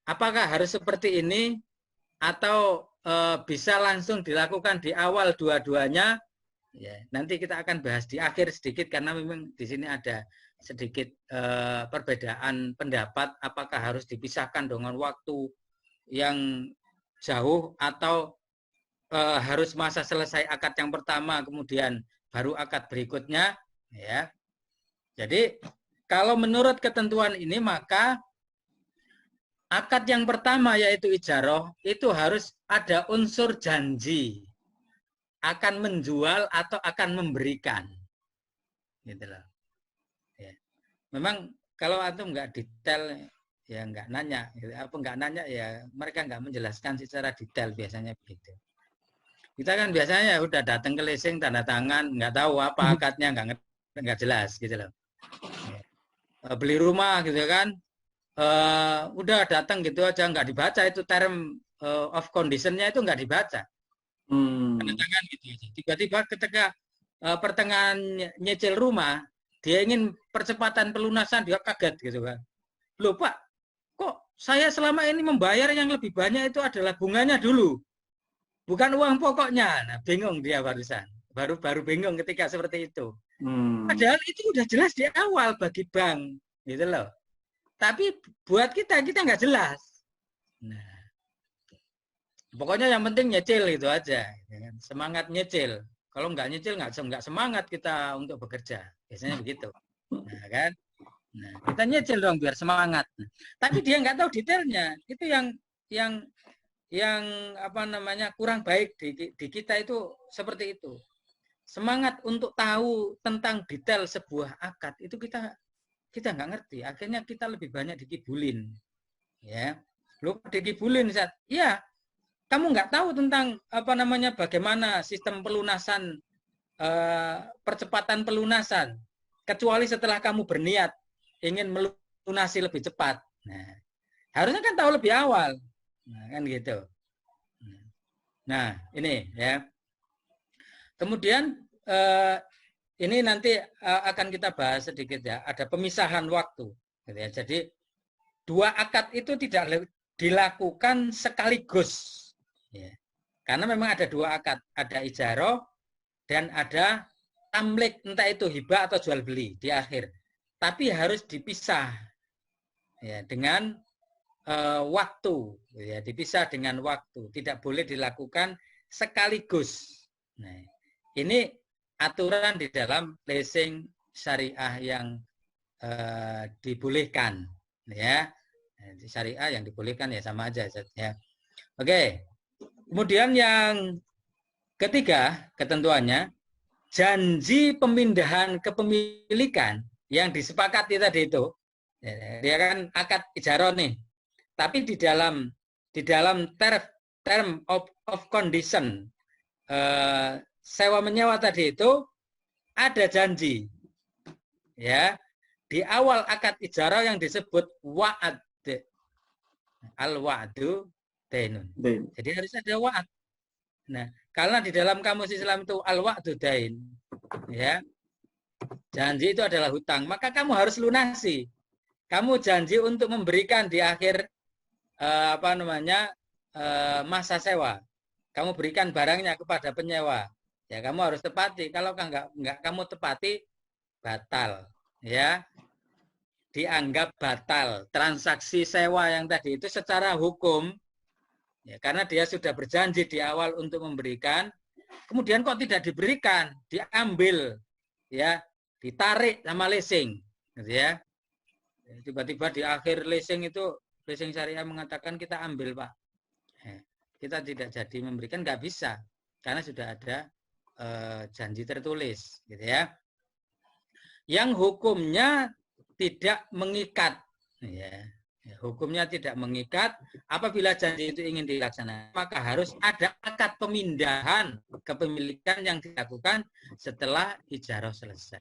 apakah harus seperti ini atau bisa langsung dilakukan di awal dua-duanya? Ya, nanti kita akan bahas di akhir sedikit karena memang di sini ada sedikit perbedaan pendapat apakah harus dipisahkan dengan waktu yang jauh atau harus masa selesai akad yang pertama kemudian baru akad berikutnya, ya. Jadi kalau menurut ketentuan ini maka akad yang pertama yaitu ijarah itu harus ada unsur janji akan menjual atau akan memberikan, gitu loh. Ya. Memang kalau antum nggak detail ya nggak nanya, apa nggak nanya ya mereka nggak menjelaskan secara detail biasanya begitu. Kita kan biasanya ya udah datang ke leasing tanda tangan nggak tahu apa akadnya nggak jelas gitu loh. Ya. Beli rumah gitu kan. Udah datang gitu aja nggak dibaca itu term of condition-nya itu nggak dibaca. Tangan gitu aja. Tiba-tiba ketika pertengahan nyicil rumah dia ingin percepatan pelunasan dia kaget gitu kan. Loh Pak, kok saya selama ini membayar yang lebih banyak itu adalah bunganya dulu, bukan uang pokoknya. Nah, bingung dia barusan. Baru bingung ketika seperti itu. Padahal itu udah jelas di awal bagi bank, gitu loh. Tapi buat kita nggak jelas. Nah, pokoknya yang penting nyicil itu aja. Semangat nyicil. Kalau nggak nyicil nggak semangat kita untuk bekerja. Biasanya begitu. Nah, kan? Nah, kita nyicil dong biar semangat. Tapi dia nggak tahu detailnya. Itu yang apa namanya kurang baik di kita itu seperti itu. Semangat untuk tahu tentang detail sebuah akad itu kita nggak ngerti, akhirnya kita lebih banyak dikibulin, ya. Lu dikibulin saat, ya, kamu nggak tahu tentang apa namanya bagaimana sistem pelunasan, percepatan pelunasan, kecuali setelah kamu berniat ingin melunasi lebih cepat. Nah, Harusnya kan tahu lebih awal. Nah, kan gitu. Nah, ini ya. Kemudian ini nanti akan kita bahas sedikit ya. Ada pemisahan waktu. Gitu ya. Jadi dua akad itu tidak dilakukan sekaligus. Ya. Karena memang ada dua akad. Ada ijaroh dan ada tamlik. Entah itu hibah atau jual beli di akhir. Tapi harus dipisah ya, dengan waktu. Ya, dipisah dengan waktu. Tidak boleh dilakukan sekaligus. Nah, ini aturan di dalam leasing syariah yang dibolehkan, ya. Syariah yang dibolehkan ya sama aja, ya. Oke. Kemudian yang ketiga ketentuannya, janji pemindahan kepemilikan yang disepakati tadi itu, dia kan akad ijarah nih, tapi di dalam term of condition sewa menyewa tadi itu ada janji, ya, di awal akad ijarah yang disebut wa'ad, al-wa'du dainun. Jadi harus ada wa'ad. Nah, karena di dalam kamus Islam itu al-wa'du dain, ya, janji itu adalah hutang, maka kamu harus lunasi. Kamu janji untuk memberikan di akhir masa sewa. Kamu berikan barangnya kepada penyewa. Ya, kamu harus tepati. Kalau enggak kamu tepati, batal, ya. Dianggap batal. Transaksi sewa yang tadi itu secara hukum, ya, karena dia sudah berjanji di awal untuk memberikan, kemudian kok tidak diberikan, diambil, ya, ditarik sama leasing, gitu ya. Tiba-tiba di akhir leasing itu, leasing syariah mengatakan kita ambil, Pak. Kita tidak jadi memberikan, nggak bisa, karena sudah ada janji tertulis, gitu ya. Yang hukumnya tidak mengikat, ya. Hukumnya tidak mengikat. Apabila janji itu ingin dilaksanakan, maka harus ada akad pemindahan kepemilikan yang dilakukan setelah ijarah selesai,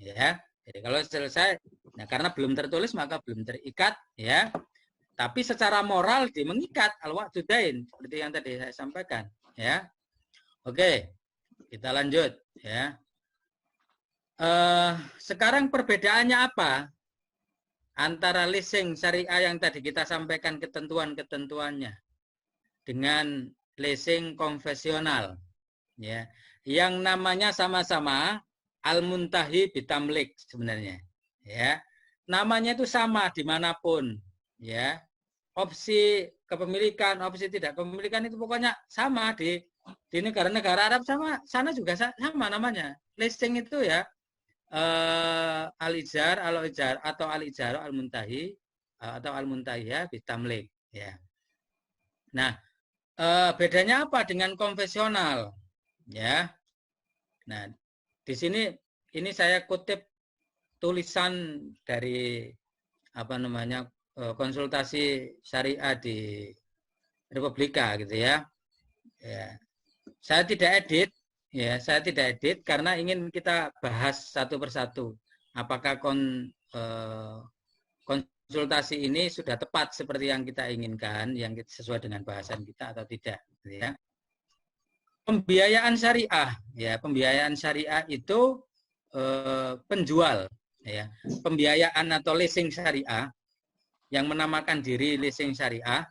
ya. Jadi kalau selesai, nah karena belum tertulis maka belum terikat, ya. Tapi secara moral mengikat al-wa'du dain seperti yang tadi saya sampaikan, ya. Oke, kita lanjut, ya. Sekarang perbedaannya apa antara leasing syariah yang tadi kita sampaikan ketentuan-ketentuannya dengan leasing konvensional, ya, yang namanya sama-sama al-muntahi bitamlik sebenarnya, ya. Namanya itu sama dimanapun, ya. Opsi kepemilikan, opsi tidak kepemilikan itu pokoknya sama di negara-negara Arab, sama sana juga sama namanya. Leasing itu ya al-ijar, al-ijar atau al-ijar al-muntahi atau al-muntahiyah bitamlik, ya. Nah, bedanya apa dengan konvensional, ya? Nah, di sini ini saya kutip tulisan dari konsultasi syariah di Republika, gitu ya. Ya. Saya tidak edit, ya, saya tidak edit karena ingin kita bahas satu persatu. Apakah konsultasi ini sudah tepat seperti yang kita inginkan, yang sesuai dengan bahasan kita atau tidak, gitu ya. Pembiayaan syariah, ya, pembiayaan syariah itu penjual, ya, pembiayaan atau leasing syariah yang menamakan diri leasing syariah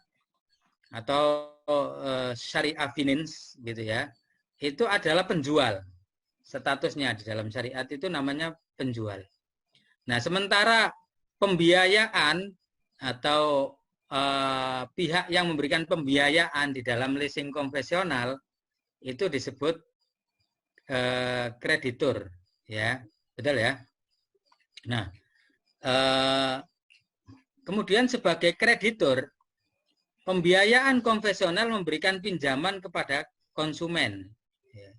atau syariah finance, gitu ya, itu adalah penjual. Statusnya di dalam syariat itu namanya penjual. Nah, sementara pembiayaan atau pihak yang memberikan pembiayaan di dalam leasing konvensional itu disebut kreditur, ya, betul ya. Nah, kemudian sebagai kreditur, pembiayaan konvensional memberikan pinjaman kepada konsumen, ya.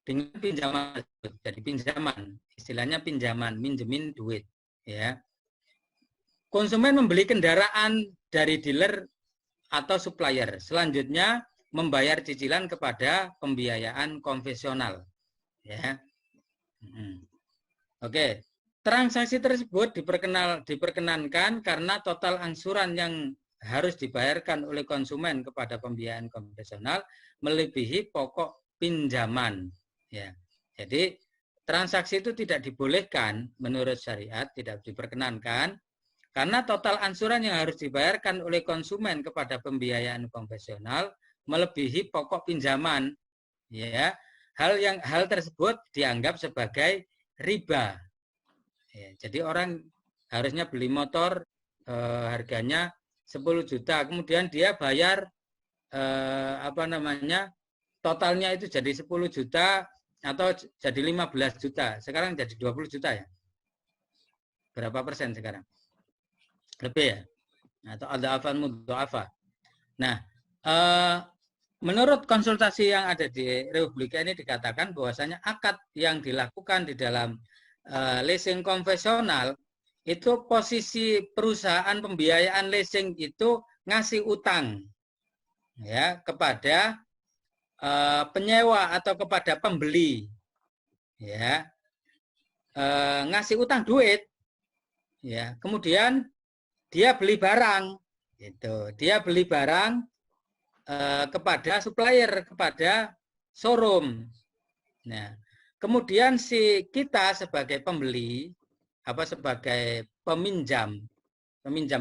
Dengan pinjaman, jadi pinjaman, istilahnya pinjaman, minjemin duit, ya. Konsumen membeli kendaraan dari dealer atau supplier, selanjutnya membayar cicilan kepada pembiayaan konvensional, ya. Oke, transaksi tersebut diperkenankan karena total angsuran yang harus dibayarkan oleh konsumen kepada pembiayaan konvensional melebihi pokok pinjaman. Ya. Jadi transaksi itu tidak dibolehkan menurut syariat, tidak diperkenankan karena total angsuran yang harus dibayarkan oleh konsumen kepada pembiayaan konvensional melebihi pokok pinjaman. Ya. Hal tersebut dianggap sebagai riba. Ya, jadi orang harusnya beli motor harganya 10 juta, kemudian dia bayar totalnya itu jadi 10 juta atau jadi 15 juta. Sekarang jadi 20 juta ya. Berapa persen sekarang? Lebih ya? Atau adha'afan mudha'afa. Nah, menurut konsultasi yang ada di Republika ini dikatakan bahwasanya akad yang dilakukan di dalam leasing konvensional itu posisi perusahaan pembiayaan leasing itu ngasih utang ya kepada penyewa atau kepada pembeli ya, ngasih utang duit ya, kemudian dia beli barang gitu, dia beli barang kepada supplier, kepada showroom. Nah, kemudian si kita sebagai pembeli, sebagai peminjam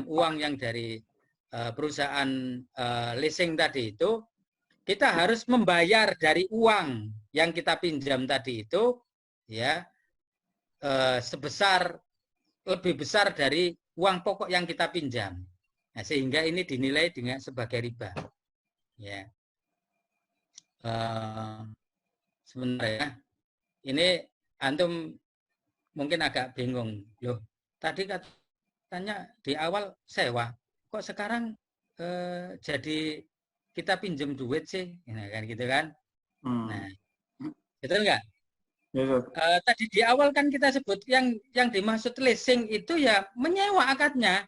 uang yang dari perusahaan leasing tadi itu, kita harus membayar dari uang yang kita pinjam tadi itu, ya, sebesar lebih besar dari uang pokok yang kita pinjam. Nah, sehingga ini dinilai dengan sebagai riba. Ya, sebentar ya. Ini antum mungkin agak bingung, loh. Tadi katanya di awal sewa, kok sekarang jadi kita pinjam duit sih, nah, kan gitu kan? Nah, betul nggak? Tadi di awal kan kita sebut yang dimaksud leasing itu ya menyewa akadnya.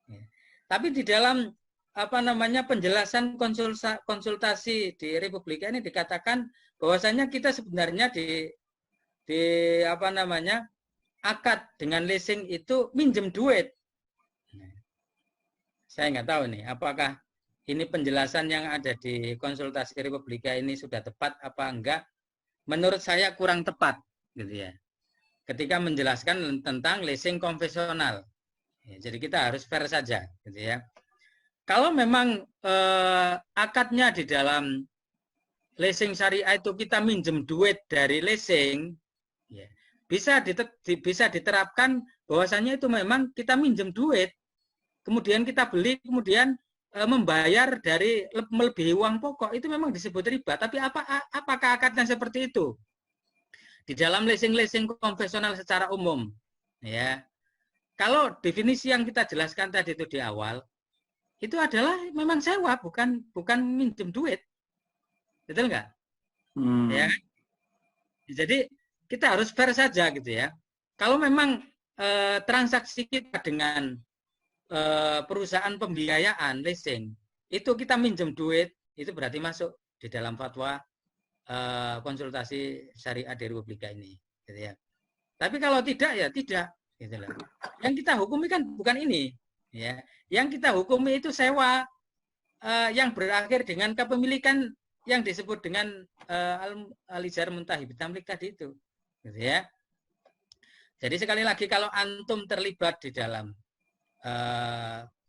Ya. Tapi di dalam penjelasan konsultasi di Republika ini dikatakan bahwasanya kita sebenarnya di akad dengan leasing itu minjem duit. Saya nggak tahu nih, apakah ini penjelasan yang ada di konsultasi Republika ini sudah tepat apa enggak? Menurut saya kurang tepat, gitu ya. Ketika menjelaskan tentang leasing konvensional, ya, jadi kita harus fair saja, gitu ya. Kalau memang akadnya di dalam leasing syariah itu kita minjem duit dari leasing, ya, bisa diterapkan bahwasanya itu memang kita minjem duit, kemudian kita beli, kemudian membayar dari melebihi uang pokok, itu memang disebut riba. Tapi apakah akadnya seperti itu? Di dalam leasing konvensional secara umum, ya. Kalau definisi yang kita jelaskan tadi itu di awal, itu adalah memang sewa, bukan minjem duit. Betul nggak? Ya. Jadi kita harus fair saja gitu ya. Kalau memang transaksi kita dengan perusahaan pembiayaan leasing itu kita minjem duit, itu berarti masuk di dalam fatwa konsultasi syariah di Republika ini, gitu ya. Tapi kalau tidak ya tidak, gitu loh. Yang kita hukumi kan bukan ini, ya. Yang kita hukumi itu sewa yang berakhir dengan kepemilikan yang disebut dengan al-ijar muntahi bitamlik tadi itu, gitu ya. Jadi sekali lagi kalau antum terlibat di dalam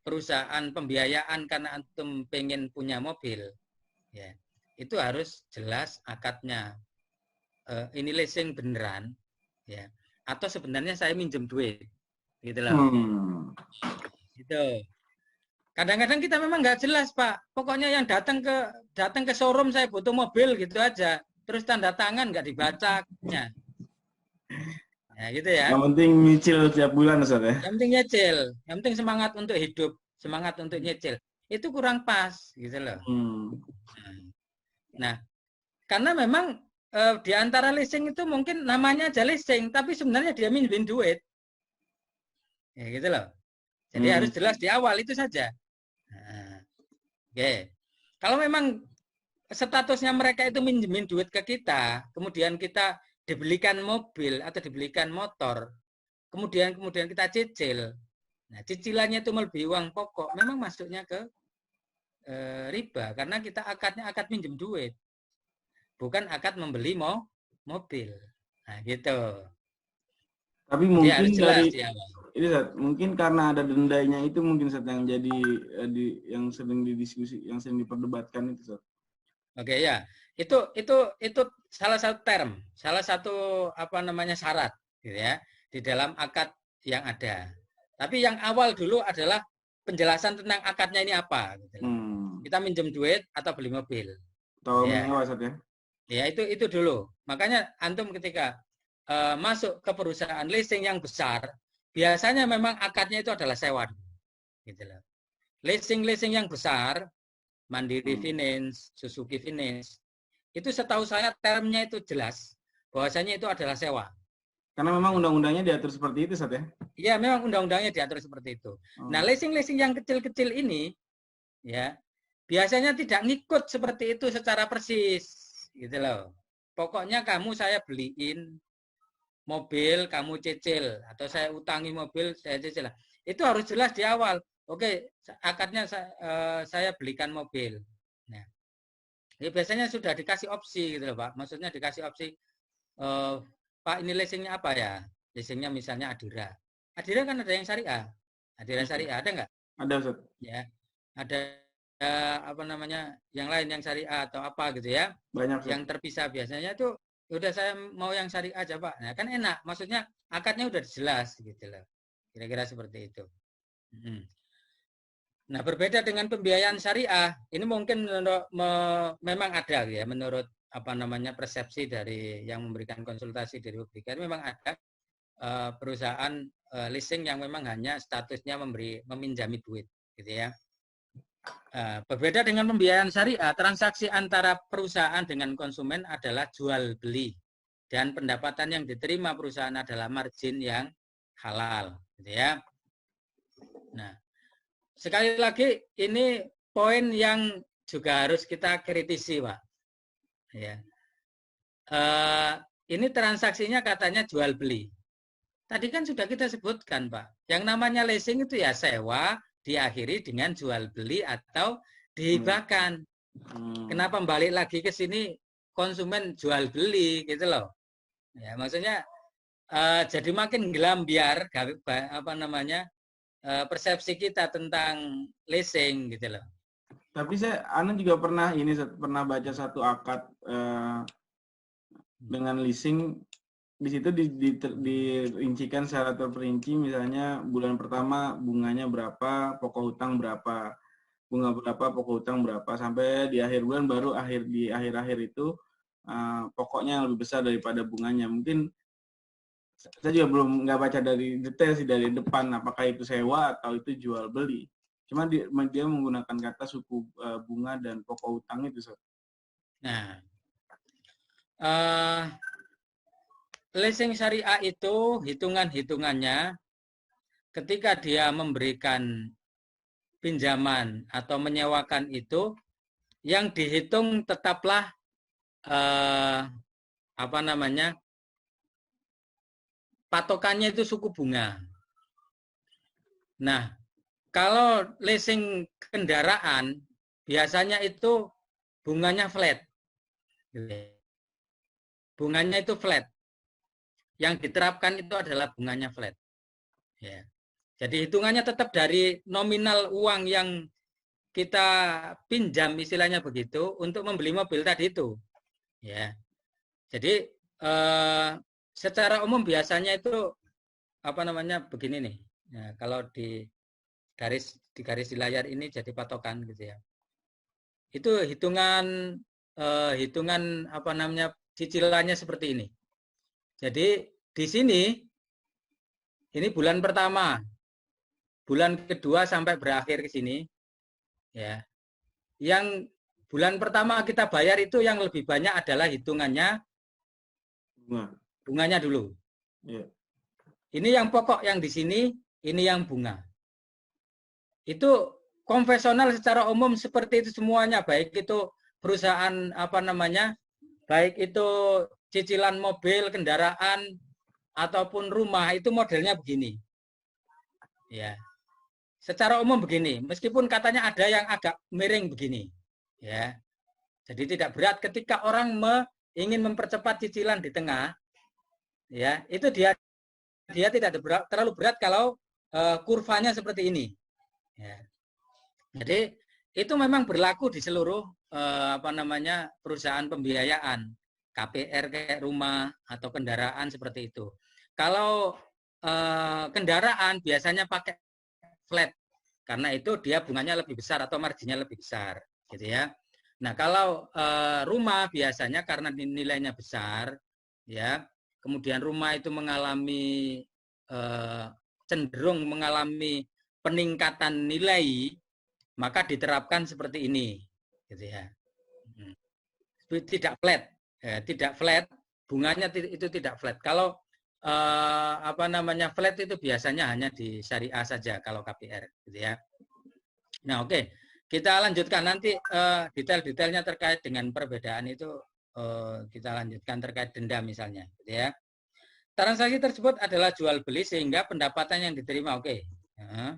perusahaan pembiayaan karena antum pengen punya mobil, ya itu harus jelas akadnya. Ini leasing beneran, ya atau sebenarnya saya minjem duit, gitu loh. Gitu. Kadang-kadang kita memang nggak jelas, Pak. Pokoknya yang datang ke showroom saya butuh mobil gitu aja, terus tanda tangan nggak dibacanya. Ya, gitu ya. Yang penting nyicil setiap bulan, Ustaz ya. Yang penting nyicil, yang penting semangat untuk hidup, semangat untuk nyicil. Itu kurang pas, gitu loh. Nah, karena memang di antara leasing itu mungkin namanya aja leasing, tapi sebenarnya dia minjemin duit. Ya, gitu loh. Jadi harus jelas di awal itu saja. Nah, oke. Kalau memang statusnya mereka itu minjemin duit ke kita, kemudian kita dibelikan mobil atau dibelikan motor, kemudian kita cicil. Nah, cicilannya itu melebihi uang pokok, memang masuknya ke riba karena kita akadnya akad minjem duit. Bukan akad membeli mobil. Nah, gitu. Tapi Jadi mungkin harus jelas dari di awal. ini Zat, mungkin karena ada dendanya itu mungkin Zat, yang jadi yang sering didiskusi, yang sering diperdebatkan itu Zat. Oke ya, itu salah satu term, salah satu syarat, gitu ya, di dalam akad yang ada. Tapi yang awal dulu adalah penjelasan tentang akadnya ini apa. Gitu. Kita minjem duit atau beli mobil. Atau ya. menyewa Zat ya? Ya itu dulu. Makanya antum ketika masuk ke perusahaan leasing yang besar, biasanya memang akadnya itu adalah sewa. Gitu loh. Leasing yang besar, Mandiri Finance, Suzuki Finance, itu setahu saya termnya itu jelas, bahwasanya itu adalah sewa. Karena memang undang-undangnya diatur seperti itu, Sat ya? Iya, memang undang-undangnya diatur seperti itu. Nah, leasing yang kecil-kecil ini, ya, biasanya tidak ngikut seperti itu secara persis, gitu loh. Pokoknya saya beliin mobil, kamu cicil, atau saya utangi mobil, saya cicil. Itu harus jelas di awal. Oke, akadnya saya belikan mobil. Nah, ya biasanya sudah dikasih opsi gitu loh Pak. Maksudnya dikasih opsi, Pak ini leasingnya apa ya? Leasingnya misalnya Adira. Adira kan ada yang syariah. Adira syariah ada nggak? Ada Ustaz. Ya, ada yang lain yang syariah atau apa gitu ya? Banyak Ustaz. Yang terpisah biasanya itu udah saya mau yang syariah aja Pak. Nah kan enak. Maksudnya akadnya udah jelas gitu loh. Kira-kira seperti itu. Nah, berbeda dengan pembiayaan syariah, ini mungkin memang ada ya menurut persepsi dari yang memberikan konsultasi dari OBK, memang ada perusahaan leasing yang memang hanya statusnya meminjami duit, gitu ya. Berbeda dengan pembiayaan syariah, transaksi antara perusahaan dengan konsumen adalah jual beli dan pendapatan yang diterima perusahaan adalah margin yang halal, gitu ya. Nah, sekali lagi ini poin yang juga harus kita kritisi, Pak. Ya. Ini transaksinya katanya jual beli. Tadi kan sudah kita sebutkan, Pak. Yang namanya leasing itu ya sewa diakhiri dengan jual beli atau dihibahkan. Kenapa balik lagi ke sini konsumen jual beli gitu loh. Ya, maksudnya jadi makin gelambiar persepsi kita tentang leasing gitu loh. Tapi Ana juga pernah baca satu akad dengan leasing. Di situ dirincikan secara terperinci, misalnya bulan pertama bunganya berapa, pokok hutang berapa, bunga berapa, pokok hutang berapa, sampai di akhir bulan baru di akhir itu pokoknya yang lebih besar daripada bunganya. Mungkin saya juga nggak baca dari detail sih dari depan apakah itu sewa atau itu jual beli. Cuma dia menggunakan kata suku bunga dan pokok hutang itu. Nah, leasing syariah itu hitungannya ketika dia memberikan pinjaman atau menyewakan itu yang dihitung tetaplah patokannya itu suku bunga. Nah, kalau leasing kendaraan biasanya itu bunganya flat. Bunganya itu flat. Yang diterapkan itu adalah bunganya flat. Ya. Jadi hitungannya tetap dari nominal uang yang kita pinjam istilahnya begitu untuk membeli mobil tadi itu. Ya. Jadi secara umum biasanya itu begini nih. Nah, kalau di garis di layar ini jadi patokan gitu ya. Itu hitungan cicilannya seperti ini. Jadi di sini ini bulan pertama, bulan kedua sampai berakhir ke sini, ya. Yang bulan pertama kita bayar itu yang lebih banyak adalah hitungannya bunganya dulu. Yeah. Ini yang pokok yang di sini, ini yang bunga. Itu konvensional secara umum seperti itu semuanya, baik itu perusahaan baik itu cicilan mobil, kendaraan, ataupun rumah itu modelnya begini. Ya. Secara umum begini, meskipun katanya ada yang agak miring begini. Ya. Jadi tidak berat ketika orang ingin mempercepat cicilan di tengah, ya, itu dia tidak terlalu berat kalau kurvanya seperti ini. Ya. Jadi itu memang berlaku di seluruh perusahaan pembiayaan, KPR kayak rumah atau kendaraan seperti itu. Kalau kendaraan biasanya pakai flat, karena itu dia bunganya lebih besar atau marginnya lebih besar, gitu ya. Nah kalau rumah biasanya karena nilainya besar, ya, kemudian rumah itu mengalami cenderung mengalami peningkatan nilai, maka diterapkan seperti ini, gitu ya. Tidak flat, ya, tidak flat, bunganya itu tidak flat. Kalau flat itu biasanya hanya di syariah saja kalau KPR, gitu ya. Nah, oke. Kita lanjutkan nanti detail-detailnya terkait dengan perbedaan itu kita lanjutkan terkait denda misalnya, gitu ya. Transaksi tersebut adalah jual beli sehingga pendapatan yang diterima oke. Nah,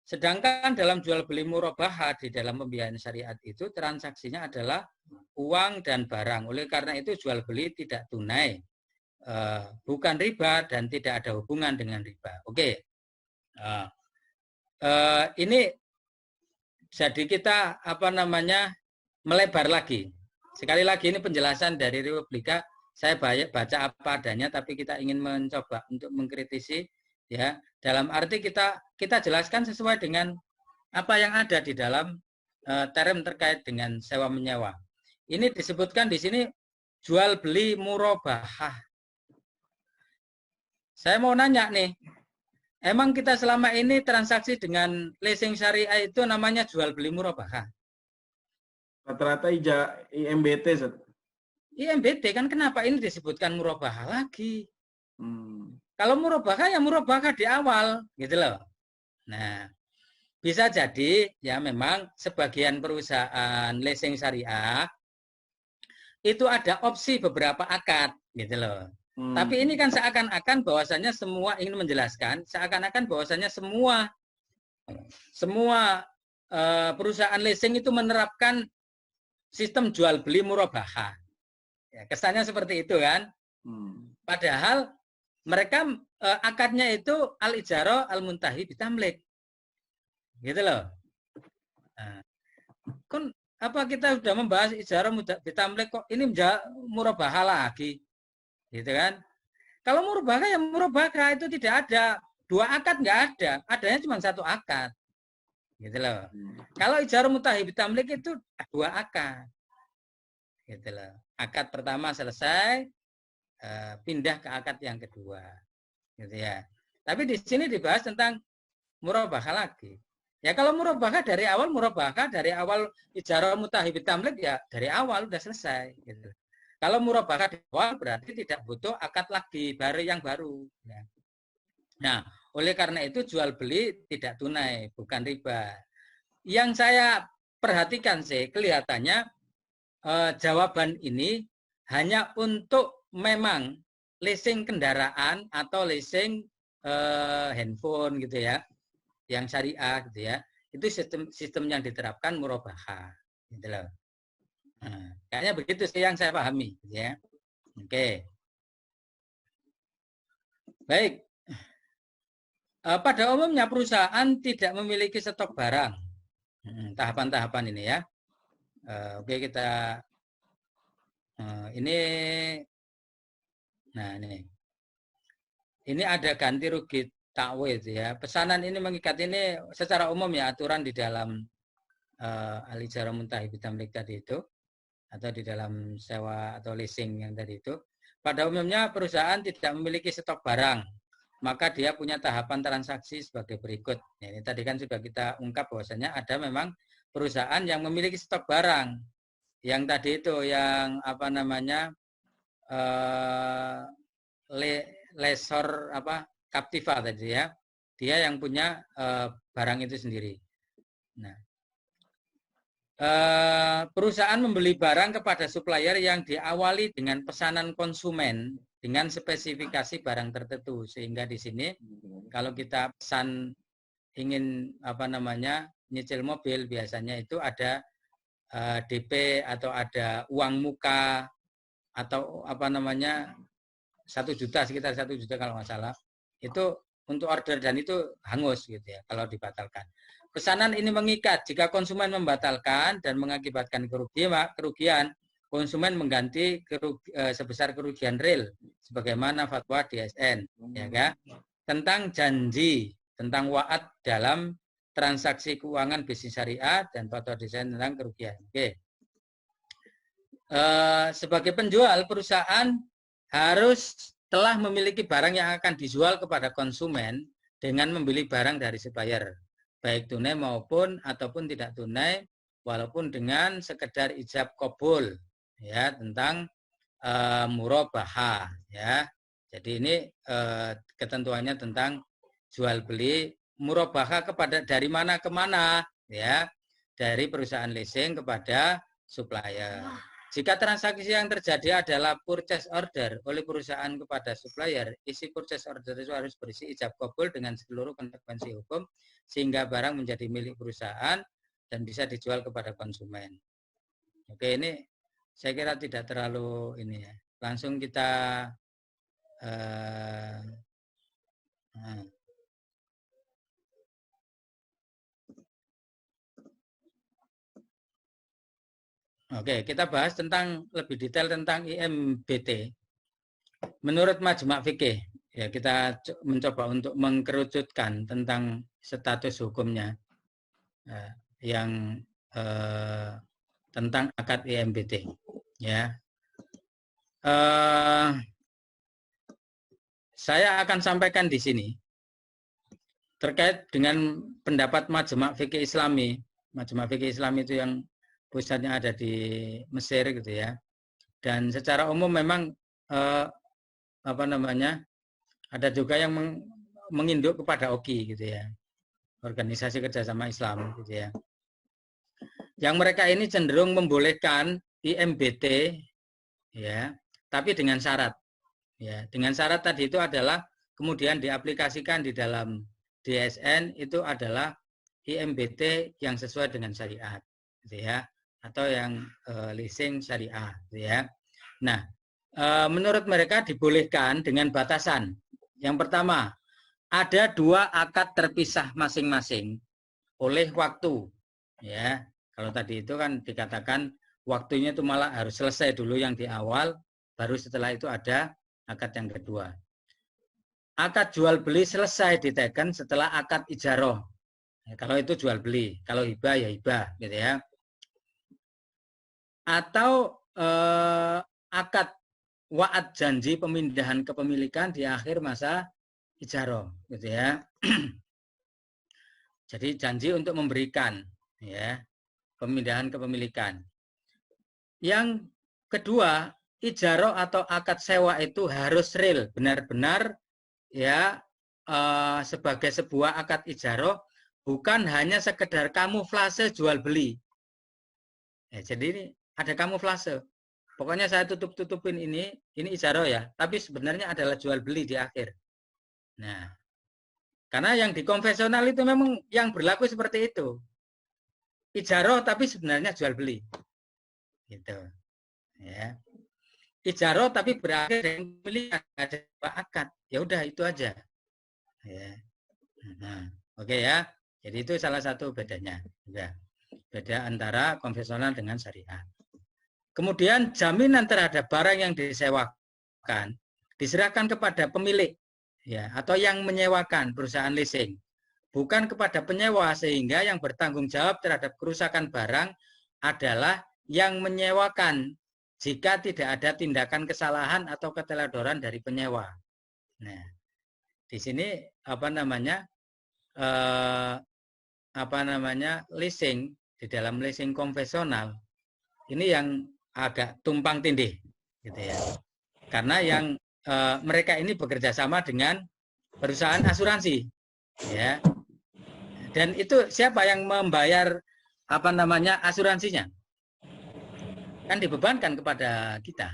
sedangkan dalam jual beli murabahah di dalam pembiayaan syariat itu transaksinya adalah uang dan barang. Oleh karena itu jual beli tidak tunai, bukan riba dan tidak ada hubungan dengan riba. Oke. Ini jadi kita melebar lagi. Sekali lagi ini penjelasan dari Republika. Saya baca apa adanya, tapi kita ingin mencoba untuk mengkritisi, ya. Dalam arti kita jelaskan sesuai dengan apa yang ada di dalam term terkait dengan sewa menyewa. Ini disebutkan di sini jual beli murabahah. Saya mau nanya nih. Emang kita selama ini transaksi dengan leasing syariah itu namanya jual beli murabahah? Rata-rata IMBT, Zat. IMBT kan kenapa ini disebutkan murabahah lagi? Kalau murabahah ya murabahah di awal, gitu loh. Nah, bisa jadi ya memang sebagian perusahaan leasing syariah itu ada opsi beberapa akad, gitu loh. Tapi ini kan seakan-akan bahwasannya semua ingin menjelaskan, seakan-akan bahwasannya semua perusahaan leasing itu menerapkan sistem jual beli murabahah. Ya, kesannya seperti itu kan. Padahal mereka akadnya itu al-ijarah al-muntahi bitamlik. Gitu loh. Nah, kan apa kita sudah membahas ijarah bitamlik kok ini murabahah lagi. Gitu kan? Kalau murabahah ya murabahah itu tidak ada. Dua akad nggak ada. Adanya cuma satu akad. Gitu loh. Kalau ijarah muntahi bitamlik itu dua akad. Gitu loh. Akad pertama selesai, pindah ke akad yang kedua. Gitu ya. Tapi di sini dibahas tentang murabahah lagi. Ya kalau murabahah dari awal ijarah muntahi bitamlik ya dari awal udah selesai. Gitu. Kalau murabahah di awal berarti tidak butuh akad lagi yang baru. Ya. Nah, oleh karena itu jual beli tidak tunai, bukan riba. Yang saya perhatikan sih kelihatannya jawaban ini hanya untuk memang leasing kendaraan atau leasing handphone gitu ya, yang syariah gitu ya. Itu sistem yang diterapkan murabahah, gitu loh. Nah, kayaknya begitu sih yang saya pahami, ya. Oke. Baik. Pada umumnya perusahaan tidak memiliki stok barang. Tahapan-tahapan ini ya. Oke, kita ini. Nah, ini ada ganti rugi takwid ya. Pesanan ini mengikat ini secara umum ya aturan di dalam al-ijarah muntahi bitamlik tadi itu. Atau di dalam sewa atau leasing yang tadi itu, pada umumnya perusahaan tidak memiliki stok barang, maka dia punya tahapan transaksi sebagai berikut. Ya, ini tadi kan sudah kita ungkap bahwasanya ada memang perusahaan yang memiliki stok barang, yang tadi itu yang lesor Captiva tadi ya, dia yang punya barang itu sendiri. Nah. Perusahaan membeli barang kepada supplier yang diawali dengan pesanan konsumen dengan spesifikasi barang tertentu, sehingga di sini kalau kita pesan ingin nyicil mobil, biasanya itu ada DP atau ada uang muka atau 1 juta, sekitar 1 juta kalau nggak salah, itu untuk order, dan itu hangus gitu ya kalau dibatalkan. Pesanan ini mengikat. Jika konsumen membatalkan dan mengakibatkan kerugian, konsumen mengganti sebesar kerugian real sebagaimana fatwa DSN, ya kan? Tentang janji, tentang wa'ad dalam transaksi keuangan bisnis syariah dan fatwa DSN tentang kerugian. Oke. Sebagai penjual, perusahaan harus telah memiliki barang yang akan dijual kepada konsumen dengan membeli barang dari supplier, baik tunai maupun ataupun tidak tunai, walaupun dengan sekedar ijab qabul, ya, tentang murabahah, ya. Jadi ini ketentuannya tentang jual beli murabahah dari mana ke mana, ya, dari perusahaan leasing kepada supplier. Jika transaksi yang terjadi adalah purchase order oleh perusahaan kepada supplier, isi purchase order itu harus berisi ijab qabul dengan seluruh konsekuensi hukum, sehingga barang menjadi milik perusahaan dan bisa dijual kepada konsumen. Oke, ini saya kira tidak terlalu ini ya. Langsung kita Oke, kita bahas tentang lebih detail tentang IMBT. Menurut Majma' Fikih, ya, kita mencoba untuk mengkerucutkan tentang status hukumnya yang tentang akad IMBT. Ya, saya akan sampaikan di sini terkait dengan pendapat Majma' Fikih Islami. Majma' Fikih Islami itu yang pusatnya ada di Mesir gitu ya. Dan secara umum memang ada juga yang menginduk kepada OKI gitu ya, Organisasi Kerjasama Islam gitu ya. Yang mereka ini cenderung membolehkan IMBT, ya, tapi dengan syarat, ya. Dengan syarat tadi itu adalah kemudian diaplikasikan di dalam DSN itu adalah IMBT yang sesuai dengan syariat, gitu ya, atau yang leasing syariah, gitu ya. Nah, menurut mereka dibolehkan dengan batasan. Yang pertama, ada 2 akad terpisah masing-masing oleh waktu. Ya, kalau tadi itu kan dikatakan waktunya itu malah harus selesai dulu yang di awal, baru setelah itu ada akad yang kedua. Akad jual beli selesai diteken setelah akad ijaroh. Ya, kalau itu jual beli, kalau hibah ya hibah, gitu ya. Atau akad wa'ad janji pemindahan kepemilikan di akhir masa ijaroh, gitu ya. Jadi janji untuk memberikan, ya, pemindahan kepemilikan. Yang kedua, ijaroh atau akad sewa itu harus real, benar-benar ya, sebagai sebuah akad ijaroh, bukan hanya sekedar kamuflase jual beli. Ya, jadi ini ada kamuflase. Pokoknya saya tutup-tutupin ini ijaroh ya, tapi sebenarnya adalah jual beli di akhir. Nah, karena yang di konvensional itu memang yang berlaku seperti itu. Ijaroh tapi sebenarnya jual beli. Gitu. Ya. Ijaroh tapi berakhir dengan pemilikan, ada akad. Ya udah itu aja. Ya. Nah, oke ya. Jadi itu salah satu bedanya. Ya. Beda antara konvensional dengan syariah. Kemudian jaminan terhadap barang yang disewakan diserahkan kepada pemilik, ya, atau yang menyewakan perusahaan leasing, bukan kepada penyewa, sehingga yang bertanggung jawab terhadap kerusakan barang adalah yang menyewakan jika tidak ada tindakan kesalahan atau keteledoran dari penyewa. Nah, di sini leasing, di dalam leasing konvensional ini yang agak tumpang tindih, gitu ya. Karena yang mereka ini bekerja sama dengan perusahaan asuransi, ya. Dan itu siapa yang membayar asuransinya? Kan dibebankan kepada kita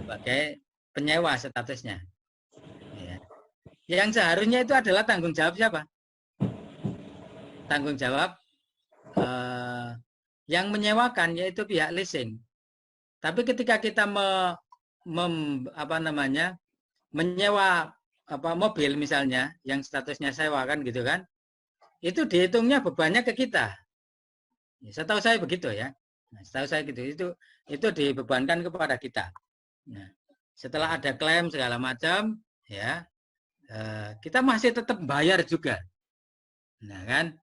sebagai penyewa statusnya. Ya. Yang seharusnya itu adalah tanggung jawab siapa? Tanggung jawab yang menyewakan, yaitu pihak leasing. Tapi ketika kita menyewa mobil misalnya yang statusnya sewa kan gitu kan, itu dihitungnya bebannya ke kita. Ya, setahu saya begitu ya. Nah, setahu saya gitu, itu dibebankan kepada kita. Nah, setelah ada klaim segala macam, ya kita masih tetap bayar juga. Nah kan,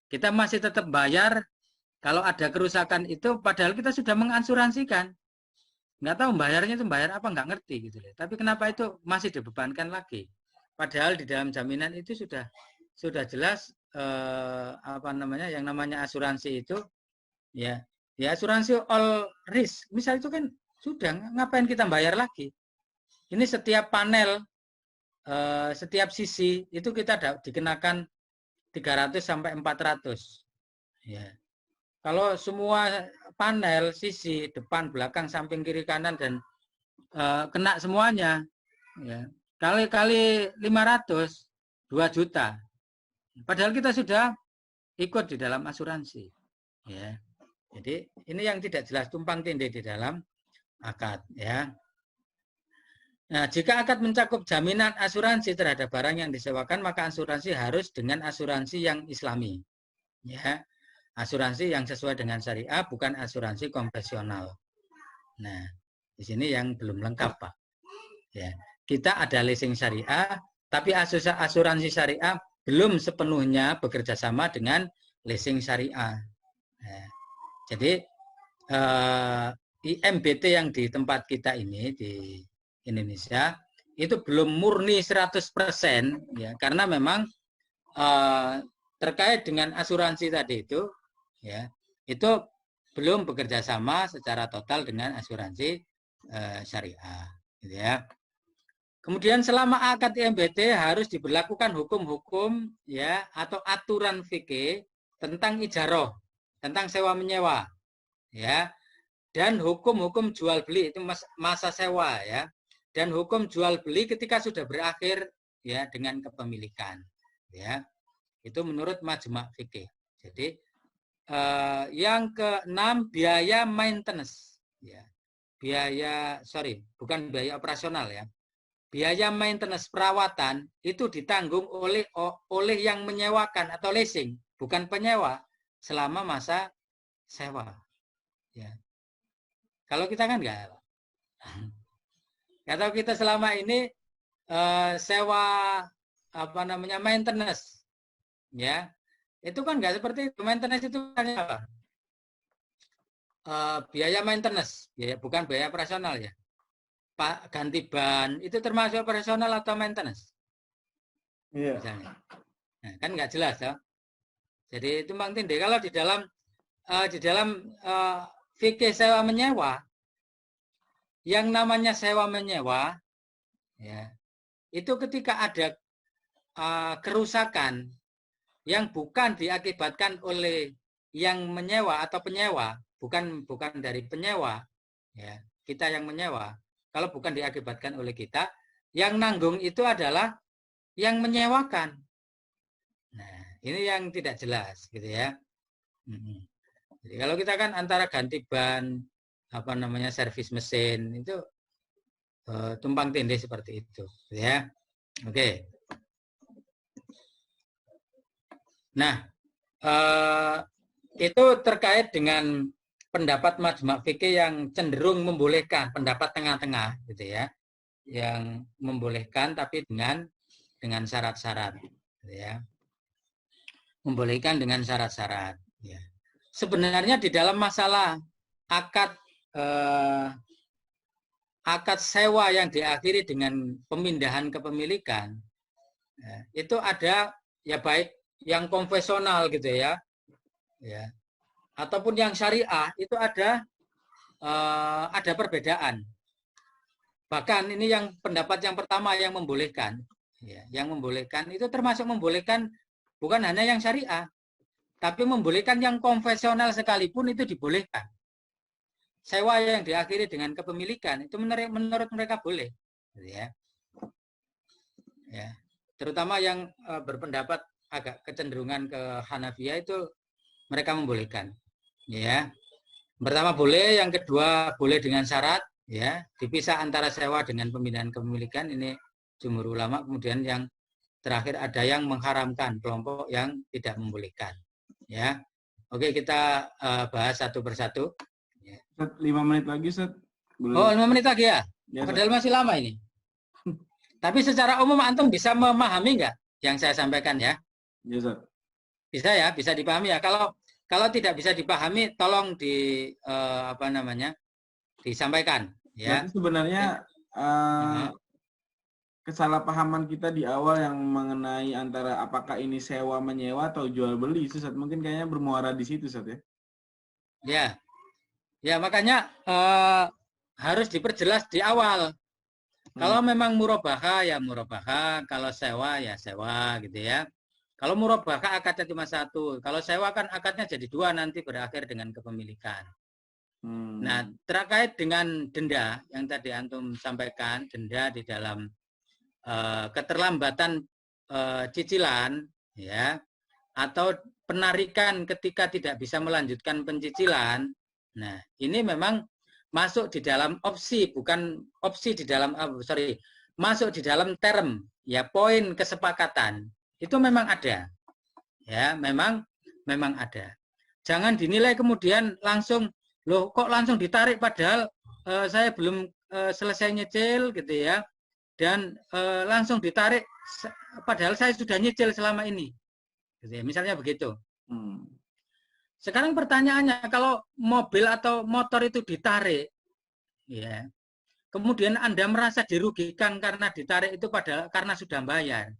kita masih tetap bayar kalau ada kerusakan itu, padahal kita sudah mengasuransikan. Nggak tahu bayarnya itu bayar apa, nggak ngerti gitu. Tapi kenapa itu masih dibebankan lagi? Padahal di dalam jaminan itu sudah jelas yang namanya asuransi itu ya asuransi all risk. Misal itu kan sudah, ngapain kita bayar lagi? Ini setiap panel, setiap sisi itu kita dikenakan 300 sampai 400. Ya. Kalau semua panel, sisi, depan, belakang, samping, kiri, kanan, dan kena semuanya, ya, kali 500, 2 juta. Padahal kita sudah ikut di dalam asuransi. Ya. Jadi ini yang tidak jelas, tumpang tindih di dalam akad. Ya. Nah, jika akad mencakup jaminan asuransi terhadap barang yang disewakan, maka asuransi harus dengan asuransi yang islami. Ya. Asuransi yang sesuai dengan syariah, bukan asuransi konvensional. Nah, di sini yang belum lengkap, Pak. Ya, kita ada leasing syariah, tapi asuransi syariah belum sepenuhnya bekerja sama dengan leasing syariah. Nah, jadi IMBT yang di tempat kita ini di Indonesia itu belum murni 100%, ya, karena memang terkait dengan asuransi tadi itu, ya, itu belum bekerja sama secara total dengan asuransi syariah, gitu ya. Kemudian selama akad IMBT harus diberlakukan hukum-hukum, ya, atau aturan fikih tentang ijaroh, tentang sewa menyewa, ya, dan hukum-hukum jual beli, itu masa sewa, ya, dan hukum jual beli ketika sudah berakhir, ya, dengan kepemilikan, ya. Itu menurut majma' fikih. Jadi yang keenam, biaya maintenance, ya. Bukan biaya operasional, ya. Biaya maintenance, perawatan itu ditanggung oleh yang menyewakan atau leasing, bukan penyewa, selama masa sewa. Ya. Kalau kita kan enggak. Atau kita selama ini sewa maintenance, ya. Itu kan enggak seperti itu. Maintenance itu hanya apa? Biaya maintenance, ya, bukan biaya operasional, ya. Pak, ganti ban itu termasuk operasional atau maintenance? Iya. Misalnya. Nah, kan nggak jelas, ya. Jadi tumpang tindih. Kalau di dalam fikih sewa menyewa, yang namanya sewa menyewa, ya, itu ketika ada kerusakan yang bukan diakibatkan oleh yang menyewa atau penyewa, bukan dari penyewa, ya, kita yang menyewa. Kalau bukan diakibatkan oleh kita, yang nanggung itu adalah yang menyewakan. Nah, ini yang tidak jelas, gitu ya. Jadi kalau kita kan antara ganti ban, servis mesin, itu tumpang tindih seperti itu, gitu ya. Oke. Nah, itu terkait dengan pendapat majma' fikih yang cenderung membolehkan, pendapat tengah-tengah, gitu ya, yang membolehkan tapi dengan syarat-syarat, gitu ya, membolehkan dengan syarat-syarat. Ya. Sebenarnya di dalam masalah akad sewa yang diakhiri dengan pemindahan kepemilikan, ya, itu ada, ya, baik yang konvensional gitu ya, ya, ataupun yang syariah, itu ada perbedaan. Bahkan ini yang pendapat yang pertama yang membolehkan, ya, yang membolehkan itu termasuk membolehkan bukan hanya yang syariah, tapi membolehkan yang konvensional sekalipun itu dibolehkan. Sewa yang diakhiri dengan kepemilikan itu menurut mereka boleh. gitu ya. Ya. Terutama yang berpendapat agak kecenderungan ke Hanafiyah itu mereka membolehkan. Ya. Pertama boleh, yang kedua boleh dengan syarat, ya, dipisah antara sewa dengan pemindahan kepemilikan, ini jumhur ulama. Kemudian yang terakhir ada yang mengharamkan, kelompok yang tidak membolehkan. Ya. Oke, kita bahas satu persatu. Ya. 5 menit lagi, Ustaz. Oh, 5 menit lagi ya? Ya, padahal masih lama ini. Tapi secara umum antum bisa memahami nggak yang saya sampaikan ya? Ya, Ustaz. Bisa ya, bisa dipahami ya. Kalau tidak bisa dipahami, tolong disampaikan. Ya. Berarti sebenarnya kesalahpahaman kita di awal yang mengenai antara apakah ini sewa menyewa atau jual beli, Ustaz, mungkin kayaknya bermuara di situ, Ustaz, ya. Ya, ya makanya harus diperjelas di awal. Kalau memang murabaha ya murabaha, kalau sewa ya sewa gitu ya. Kalau murabaha akadnya cuma satu, kalau sewa kan akadnya jadi dua, nanti berakhir dengan kepemilikan. Nah, terkait dengan denda yang tadi antum sampaikan, denda di dalam keterlambatan cicilan, ya, atau penarikan ketika tidak bisa melanjutkan pencicilan. Nah, ini memang masuk di dalam opsi, bukan opsi di dalam masuk di dalam term, ya, poin kesepakatan. Itu memang ada. Ya, memang ada. Jangan dinilai kemudian langsung, loh kok langsung ditarik padahal saya belum selesai nyicil gitu ya. Dan langsung ditarik padahal saya sudah nyicil selama ini. Gitu ya, misalnya begitu. Sekarang pertanyaannya, kalau mobil atau motor itu ditarik, ya, kemudian Anda merasa dirugikan karena ditarik itu padahal karena sudah bayar.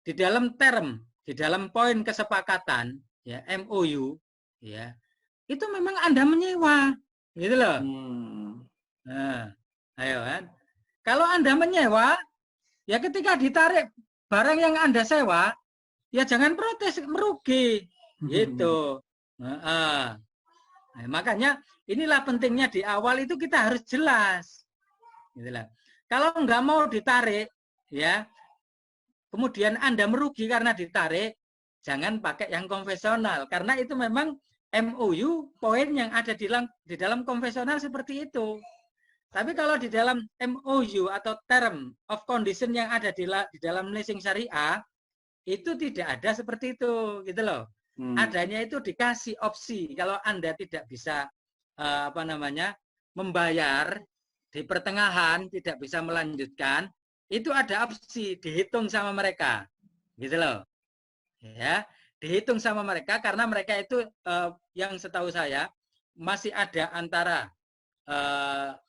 Di dalam term, di dalam poin kesepakatan, ya, MOU, ya, itu memang Anda menyewa, gitu loh. Nah, ayo kan. Kalau Anda menyewa, ya ketika ditarik barang yang Anda sewa, ya jangan protes, merugi, gitu. Nah, makanya inilah pentingnya di awal itu kita harus jelas. Gitulah. Kalau nggak mau ditarik, ya, kemudian Anda merugi karena ditarik, jangan pakai yang konvensional. Karena itu memang MOU, poin yang ada di dalam konvensional seperti itu. Tapi kalau di dalam MOU atau term of condition yang ada di dalam leasing syariah, itu tidak ada seperti itu, gitu loh. Adanya itu dikasih opsi kalau Anda tidak bisa membayar di pertengahan, tidak bisa melanjutkan, itu ada opsi dihitung sama mereka, gitu loh. Ya, dihitung sama mereka karena mereka itu yang setahu saya masih ada antara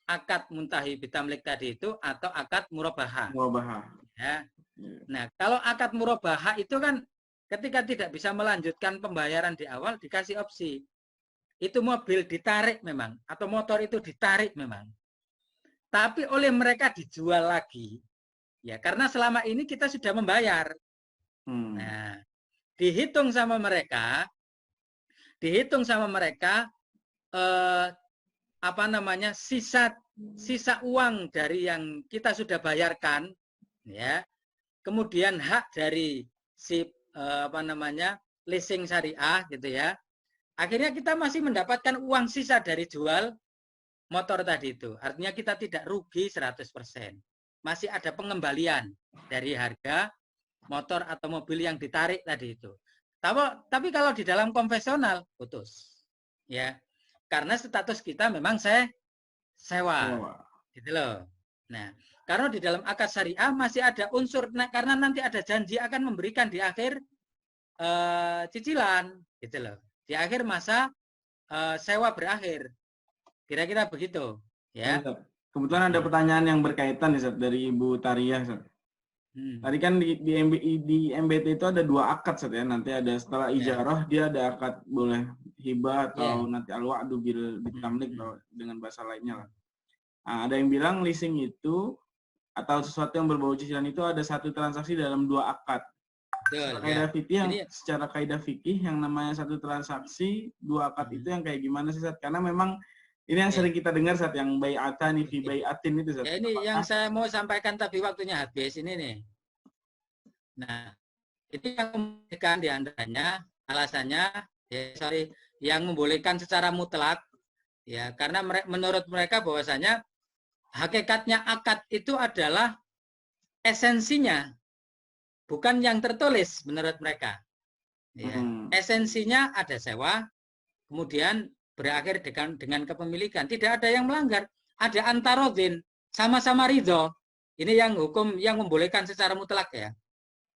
akad muntahi bitamlik tadi itu atau akad murabaha. Ya. Nah, kalau akad murabaha itu kan ketika tidak bisa melanjutkan pembayaran di awal dikasih opsi. Itu mobil ditarik memang atau motor itu ditarik memang. Tapi oleh mereka dijual lagi. Ya, karena selama ini kita sudah membayar. Nah, dihitung sama mereka sisa uang dari yang kita sudah bayarkan, ya. Kemudian hak dari si leasing syariah gitu ya. Akhirnya kita masih mendapatkan uang sisa dari jual motor tadi itu. Artinya kita tidak rugi 100%. Masih ada pengembalian dari harga motor atau mobil yang ditarik tadi itu. Tapi kalau di dalam konvensional putus. Ya. Karena status kita memang sewa. Gitu loh. Nah, karena di dalam akad syariah masih ada unsur, karena nanti ada janji akan memberikan di akhir cicilan, gitu loh. Di akhir masa sewa berakhir. Kira-kira begitu, ya. Kebetulan ada pertanyaan yang berkaitan nih, dari Ibu Tariah, Sat. Tadi kan di MBT itu ada 2 akad, Sat, ya. Nanti ada setelah ijarah dia ada akad boleh hibah atau nanti al-wa'du bil bitamlik dengan bahasa lainnya lah. Nah, ada yang bilang leasing itu atau sesuatu yang berbau cicilan itu ada satu transaksi dalam 2 akad. Secara kaidah fikih yang namanya satu transaksi 2 akad itu yang kayak gimana sih, Sat? Karena memang Ini yang sering kita dengar saat yang bai'atani fi bai'atin itu. Ya, ini yang saya mau sampaikan tapi waktunya habis ini nih. Nah, itu yang membolehkan di antaranya alasannya yang membolehkan secara mutlak ya, karena menurut mereka bahwasanya hakikatnya akad itu adalah esensinya, bukan yang tertulis menurut mereka. Ya. Esensinya ada sewa, kemudian berakhir dengan kepemilikan. Tidak ada yang melanggar. Ada antarodin, sama-sama ridho. Ini yang hukum yang membolehkan secara mutlak ya.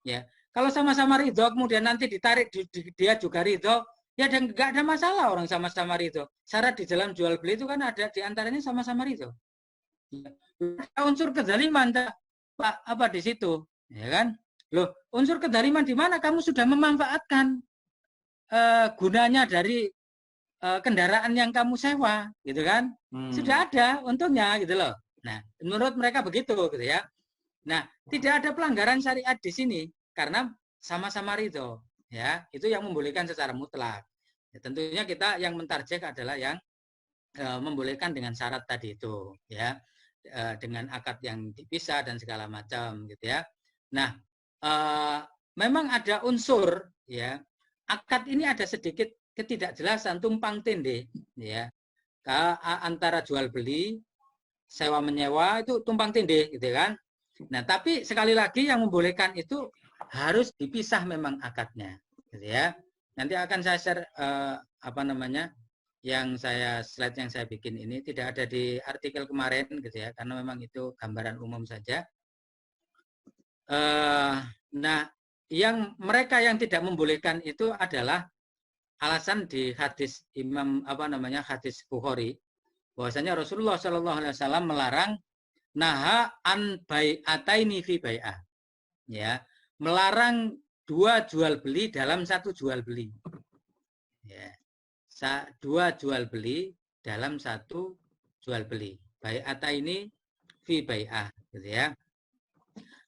Ya, kalau sama-sama ridho, kemudian nanti ditarik dia juga ridho, ya dan nggak ada masalah orang sama-sama ridho. Syarat di dalam jual beli itu kan ada di antaranya sama-sama ridho. Ya. Unsur kezaliman, Pak, apa di situ, ya kan? Loh, unsur kezaliman di mana? Kamu sudah memanfaatkan gunanya dari kendaraan yang kamu sewa, gitu kan? Sudah ada untungnya, gitu loh. Nah, menurut mereka begitu, gitu ya. Nah, tidak ada pelanggaran syariat di sini karena sama-sama ridho, ya. Itu yang membolehkan secara mutlak. Ya, tentunya kita yang mentarjek adalah yang membolehkan dengan syarat tadi itu, ya, dengan akad yang dipisah dan segala macam, gitu ya. Nah, memang ada unsur, ya. Akad ini ada sedikit ketidakjelasan, tumpang tindih, ya, antara jual beli, sewa menyewa itu tumpang tindih, gitu kan. Nah, tapi sekali lagi yang membolehkan itu harus dipisah memang akadnya, gitu ya. Nanti akan saya share yang slide yang saya bikin ini tidak ada di artikel kemarin, gitu ya, karena memang itu gambaran umum saja. Nah, yang mereka yang tidak membolehkan itu adalah alasan di hadis hadis Bukhari, bahwasanya Rasulullah Shallallahu Alaihi Wasallam melarang naha an bai'ataini fi bai'ah, ya, melarang dua jual beli dalam satu jual beli, ya, dua jual beli dalam satu jual beli, bai'ataini fi bai'ah, gitu ya.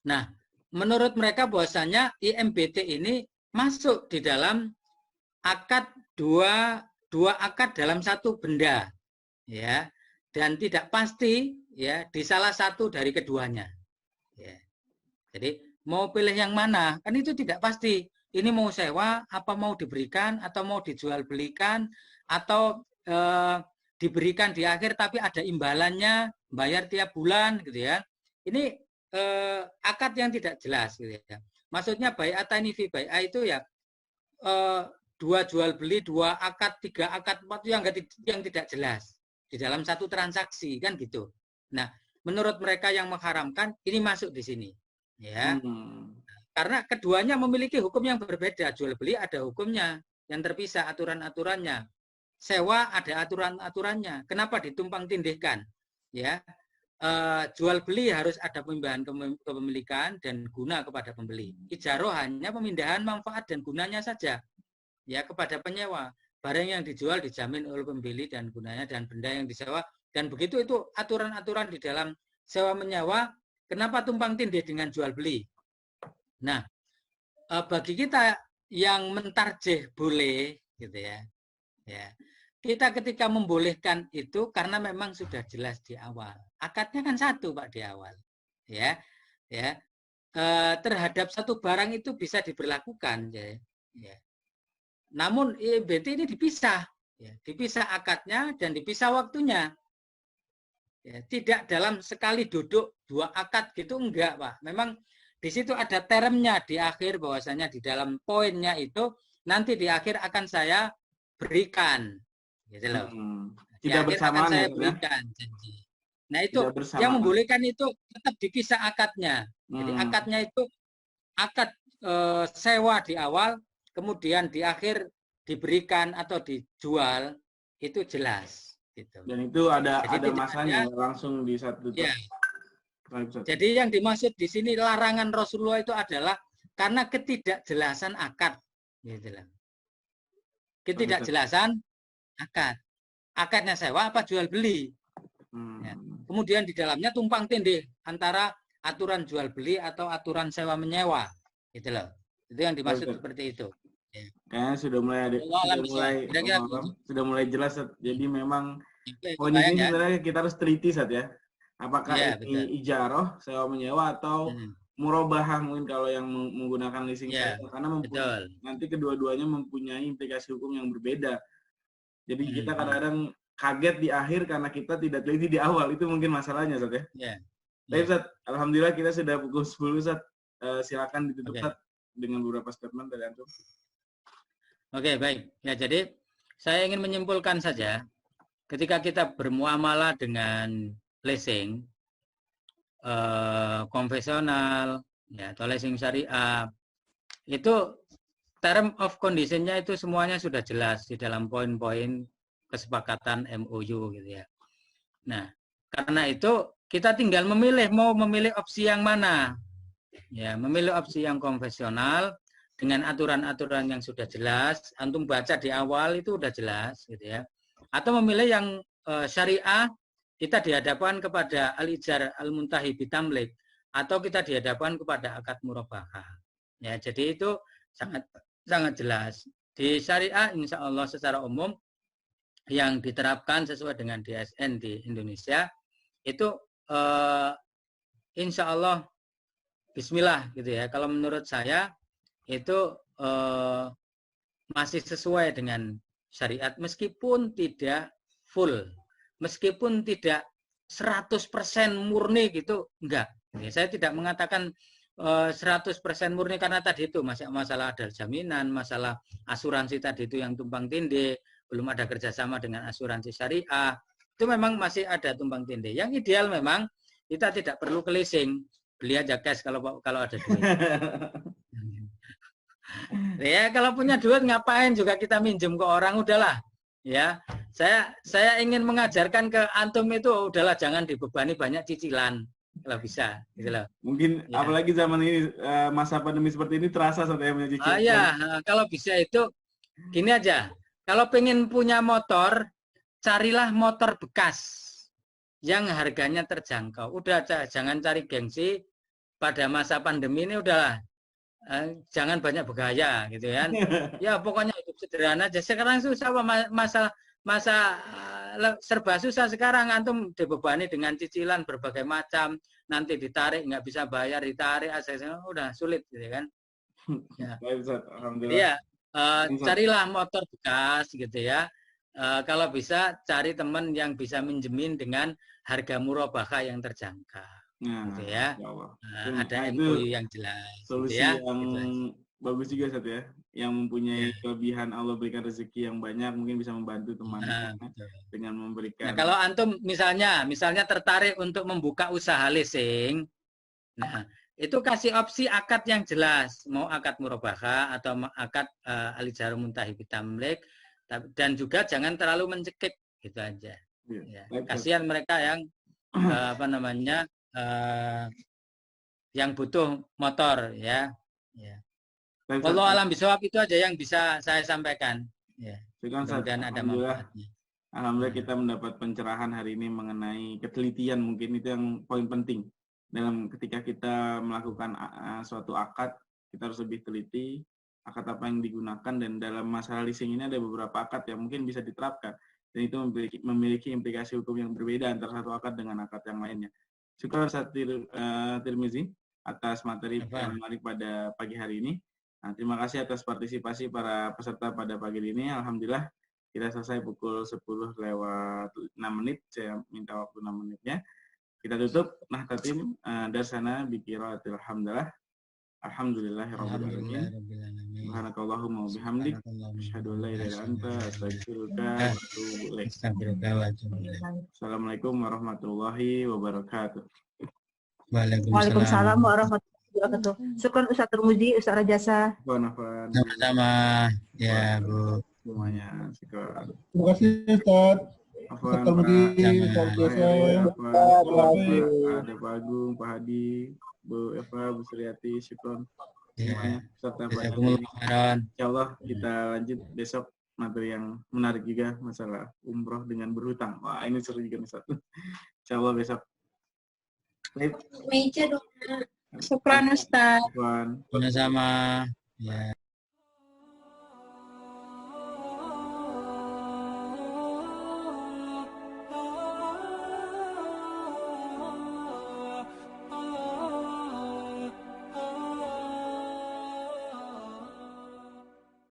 Nah, menurut mereka bahwasanya IMBT ini masuk di dalam akad dua akad dalam satu benda, ya, dan tidak pasti, ya, di salah satu dari keduanya, ya. Jadi mau pilih yang mana kan itu tidak pasti, ini mau sewa apa mau diberikan atau mau dijual belikan atau diberikan di akhir tapi ada imbalannya, bayar tiap bulan, gitu ya. Ini akad yang tidak jelas, gitu ya. Maksudnya bai'atani fi bai'ah itu ya dua jual beli, dua akad, tiga akad, empat yang tidak jelas di dalam satu transaksi, kan gitu. Nah, menurut mereka yang mengharamkan ini masuk di sini, ya. Karena keduanya memiliki hukum yang berbeda. Jual beli ada hukumnya yang terpisah, aturan-aturannya. Sewa ada aturan-aturannya. Kenapa ditumpang tindihkan? Ya, jual beli harus ada pemindahan kepemilikan dan guna kepada pembeli. Ijaroh hanya pemindahan manfaat dan gunanya saja, ya, kepada penyewa. Barang yang dijual dijamin oleh pembeli dan gunanya dan benda yang disewa, dan begitu itu aturan-aturan di dalam sewa menyewa. Kenapa tumpang tindih dengan jual beli? Nah, bagi kita yang mentarjih boleh, gitu ya. Ya. Kita ketika membolehkan itu karena memang sudah jelas di awal. Akadnya kan satu, Pak, di awal. Ya. Ya. Terhadap satu barang itu bisa diberlakukan, ya. Ya. Namun IMBT ini dipisah, ya, dipisah akadnya dan dipisah waktunya. Ya, tidak dalam sekali duduk dua akad gitu, enggak, Pak. Memang di situ ada termnya di akhir, bahwasanya di dalam poinnya itu nanti di akhir akan saya berikan, gitu loh. Tidak bersamaan, akan saya berikan janji. Nah, itu yang membolehkan itu tetap dipisah akadnya. Jadi akadnya itu akad sewa di awal, kemudian di akhir diberikan atau dijual, itu jelas, gitu. Dan itu ada masanya langsung di satu. Ya. Jadi yang dimaksud di sini larangan Rasulullah itu adalah karena ketidakjelasan akad, gitu loh. Ketidakjelasan akad. Akadnya sewa apa jual beli. Ya. Kemudian di dalamnya tumpang tindih antara aturan jual beli atau aturan sewa menyewa, gitu loh. Itu yang dimaksud seperti itu. Kayaknya sudah mulai jelas. Jadi memang Poin ini ya. sebenarnya kita harus teliti Ustaz ya. Apakah Ya, ini ijaroh, sewa menyewa, atau murabahah mungkin kalau yang menggunakan leasing Ya, syariah, karena nanti kedua-duanya mempunyai implikasi hukum yang berbeda. Jadi kita kadang-kadang kaget di akhir karena kita tidak teliti di awal, itu mungkin masalahnya Ustaz ya. Ya. Baik Ustaz, alhamdulillah kita sudah pukul 10 Ustaz. Silakan ditutup Ustaz dengan beberapa statement dari antum. Oke, baik. Ya, jadi saya ingin menyimpulkan saja, ketika kita bermuamalah dengan leasing konvensional, ya, atau leasing syariah, itu term of condition-nya itu semuanya sudah jelas di dalam poin-poin kesepakatan MOU gitu ya. Nah, karena itu kita tinggal memilih mau memilih opsi yang mana. Ya, memilih opsi yang konvensional dengan aturan-aturan yang sudah jelas, antum baca di awal itu udah jelas gitu ya. Atau memilih yang syariah, kita dihadapkan kepada al-ijar al-muntahi bitamlik, atau kita dihadapkan kepada akad murabahah. Ya, jadi itu sangat jelas. Di syariah insya Allah secara umum yang diterapkan sesuai dengan DSN di Indonesia itu insya Allah bismillah gitu ya. Kalau menurut saya itu masih sesuai dengan syariat meskipun tidak full, meskipun tidak 100% murni gitu, enggak. Saya tidak mengatakan 100% murni karena tadi itu masalah ada jaminan, masalah asuransi tadi itu yang tumpang tindih, belum ada kerjasama dengan asuransi syariah, itu memang masih ada tumpang tindih. Yang ideal memang kita tidak perlu ke leasing, beli aja cash kalau ada duit. Ya kalau punya duit ngapain juga kita minjem ke orang, udahlah. Ya, saya ingin mengajarkan ke antum itu udahlah jangan dibebani banyak cicilan kalau bisa, gitu loh. Mungkin ya. Apalagi zaman ini masa pandemi seperti ini terasa sampai punya cicilan. Ya, kalau bisa itu gini aja. Kalau pengen punya motor, carilah motor bekas yang harganya terjangkau. Udah jangan cari gengsi. Pada masa pandemi ini udahlah jangan banyak bergaya gitu kan. Ya pokoknya hidup sederhana aja. Sekarang susah masa serba susah sekarang, antum dibebani dengan cicilan berbagai macam, nanti ditarik nggak bisa bayar, ditarik udah sulit gitu kan. Ya. Iya, carilah motor bekas gitu ya. Kalau bisa cari teman yang bisa minjemin dengan harga murabahah yang terjangkau. Nah, gitu ya. Ada MOU yang jelas. Solusi gitu ya. yang gitu. bagus juga Satu ya. Yang mempunyai kelebihan Allah berikan rezeki yang banyak, mungkin bisa membantu temannya dengan memberikan. Nah, kalau antum misalnya tertarik untuk membuka usaha leasing, nah itu kasih opsi akad yang jelas, mau akad murabahah atau akad al-ijar muntahi bitamlik, dan juga jangan terlalu mencekik gitu aja. Ya. Kasihan mereka yang yang butuh motor ya. Wallahu alam bisawab, itu aja yang bisa saya sampaikan. Ya. Mudah-mudahan ada manfaatnya. Alhamdulillah kita mendapat pencerahan hari ini mengenai ketelitian, mungkin itu yang poin penting dalam ketika kita melakukan suatu akad, kita harus lebih teliti akad apa yang digunakan, dan dalam masalah leasing ini ada beberapa akad yang mungkin bisa diterapkan. Dan itu memiliki implikasi hukum yang berbeda antara satu akad dengan akad yang lainnya. Syukur Ustaz Tirmizi atas materi yang menarik pada pagi hari ini. Nah, terima kasih atas partisipasi para peserta pada pagi ini. Alhamdulillah kita selesai pukul 10 lewat 6 menit. Saya minta waktu 6 menitnya. Kita tutup. Nah, tadi darsana bikiraatil hamdalah. Alhamdulillahirabbil alamin. Subhanakallahumma wa bihamdik, asyhadu an la ilaha illa anta, astaghfiruka wa atubu ilaik. Assalamualaikum warahmatullahi wabarakatuh. Waalaikumsalam warahmatullahi wabarakatuh. Syukran Ustaz Tirmizi, Ustaz Rajasa. Sama-sama. Ya, Bu. Semuanya. Syukur. Terima kasih Ustaz. Ustaz Tirmizi, Ustaz Rajasa. Ada Pak Agung, Pak Hadi, Bu Eva, Bu Suryati, syukur semuanya peserta pada hari ini. Insyaallah kita lanjut besok materi yang menarik juga, masalah umroh dengan berhutang. Wah, ini seru juga nih satu. Insyaallah besok. Meja dong. Syukran Ustaz. Sama-sama. Ya.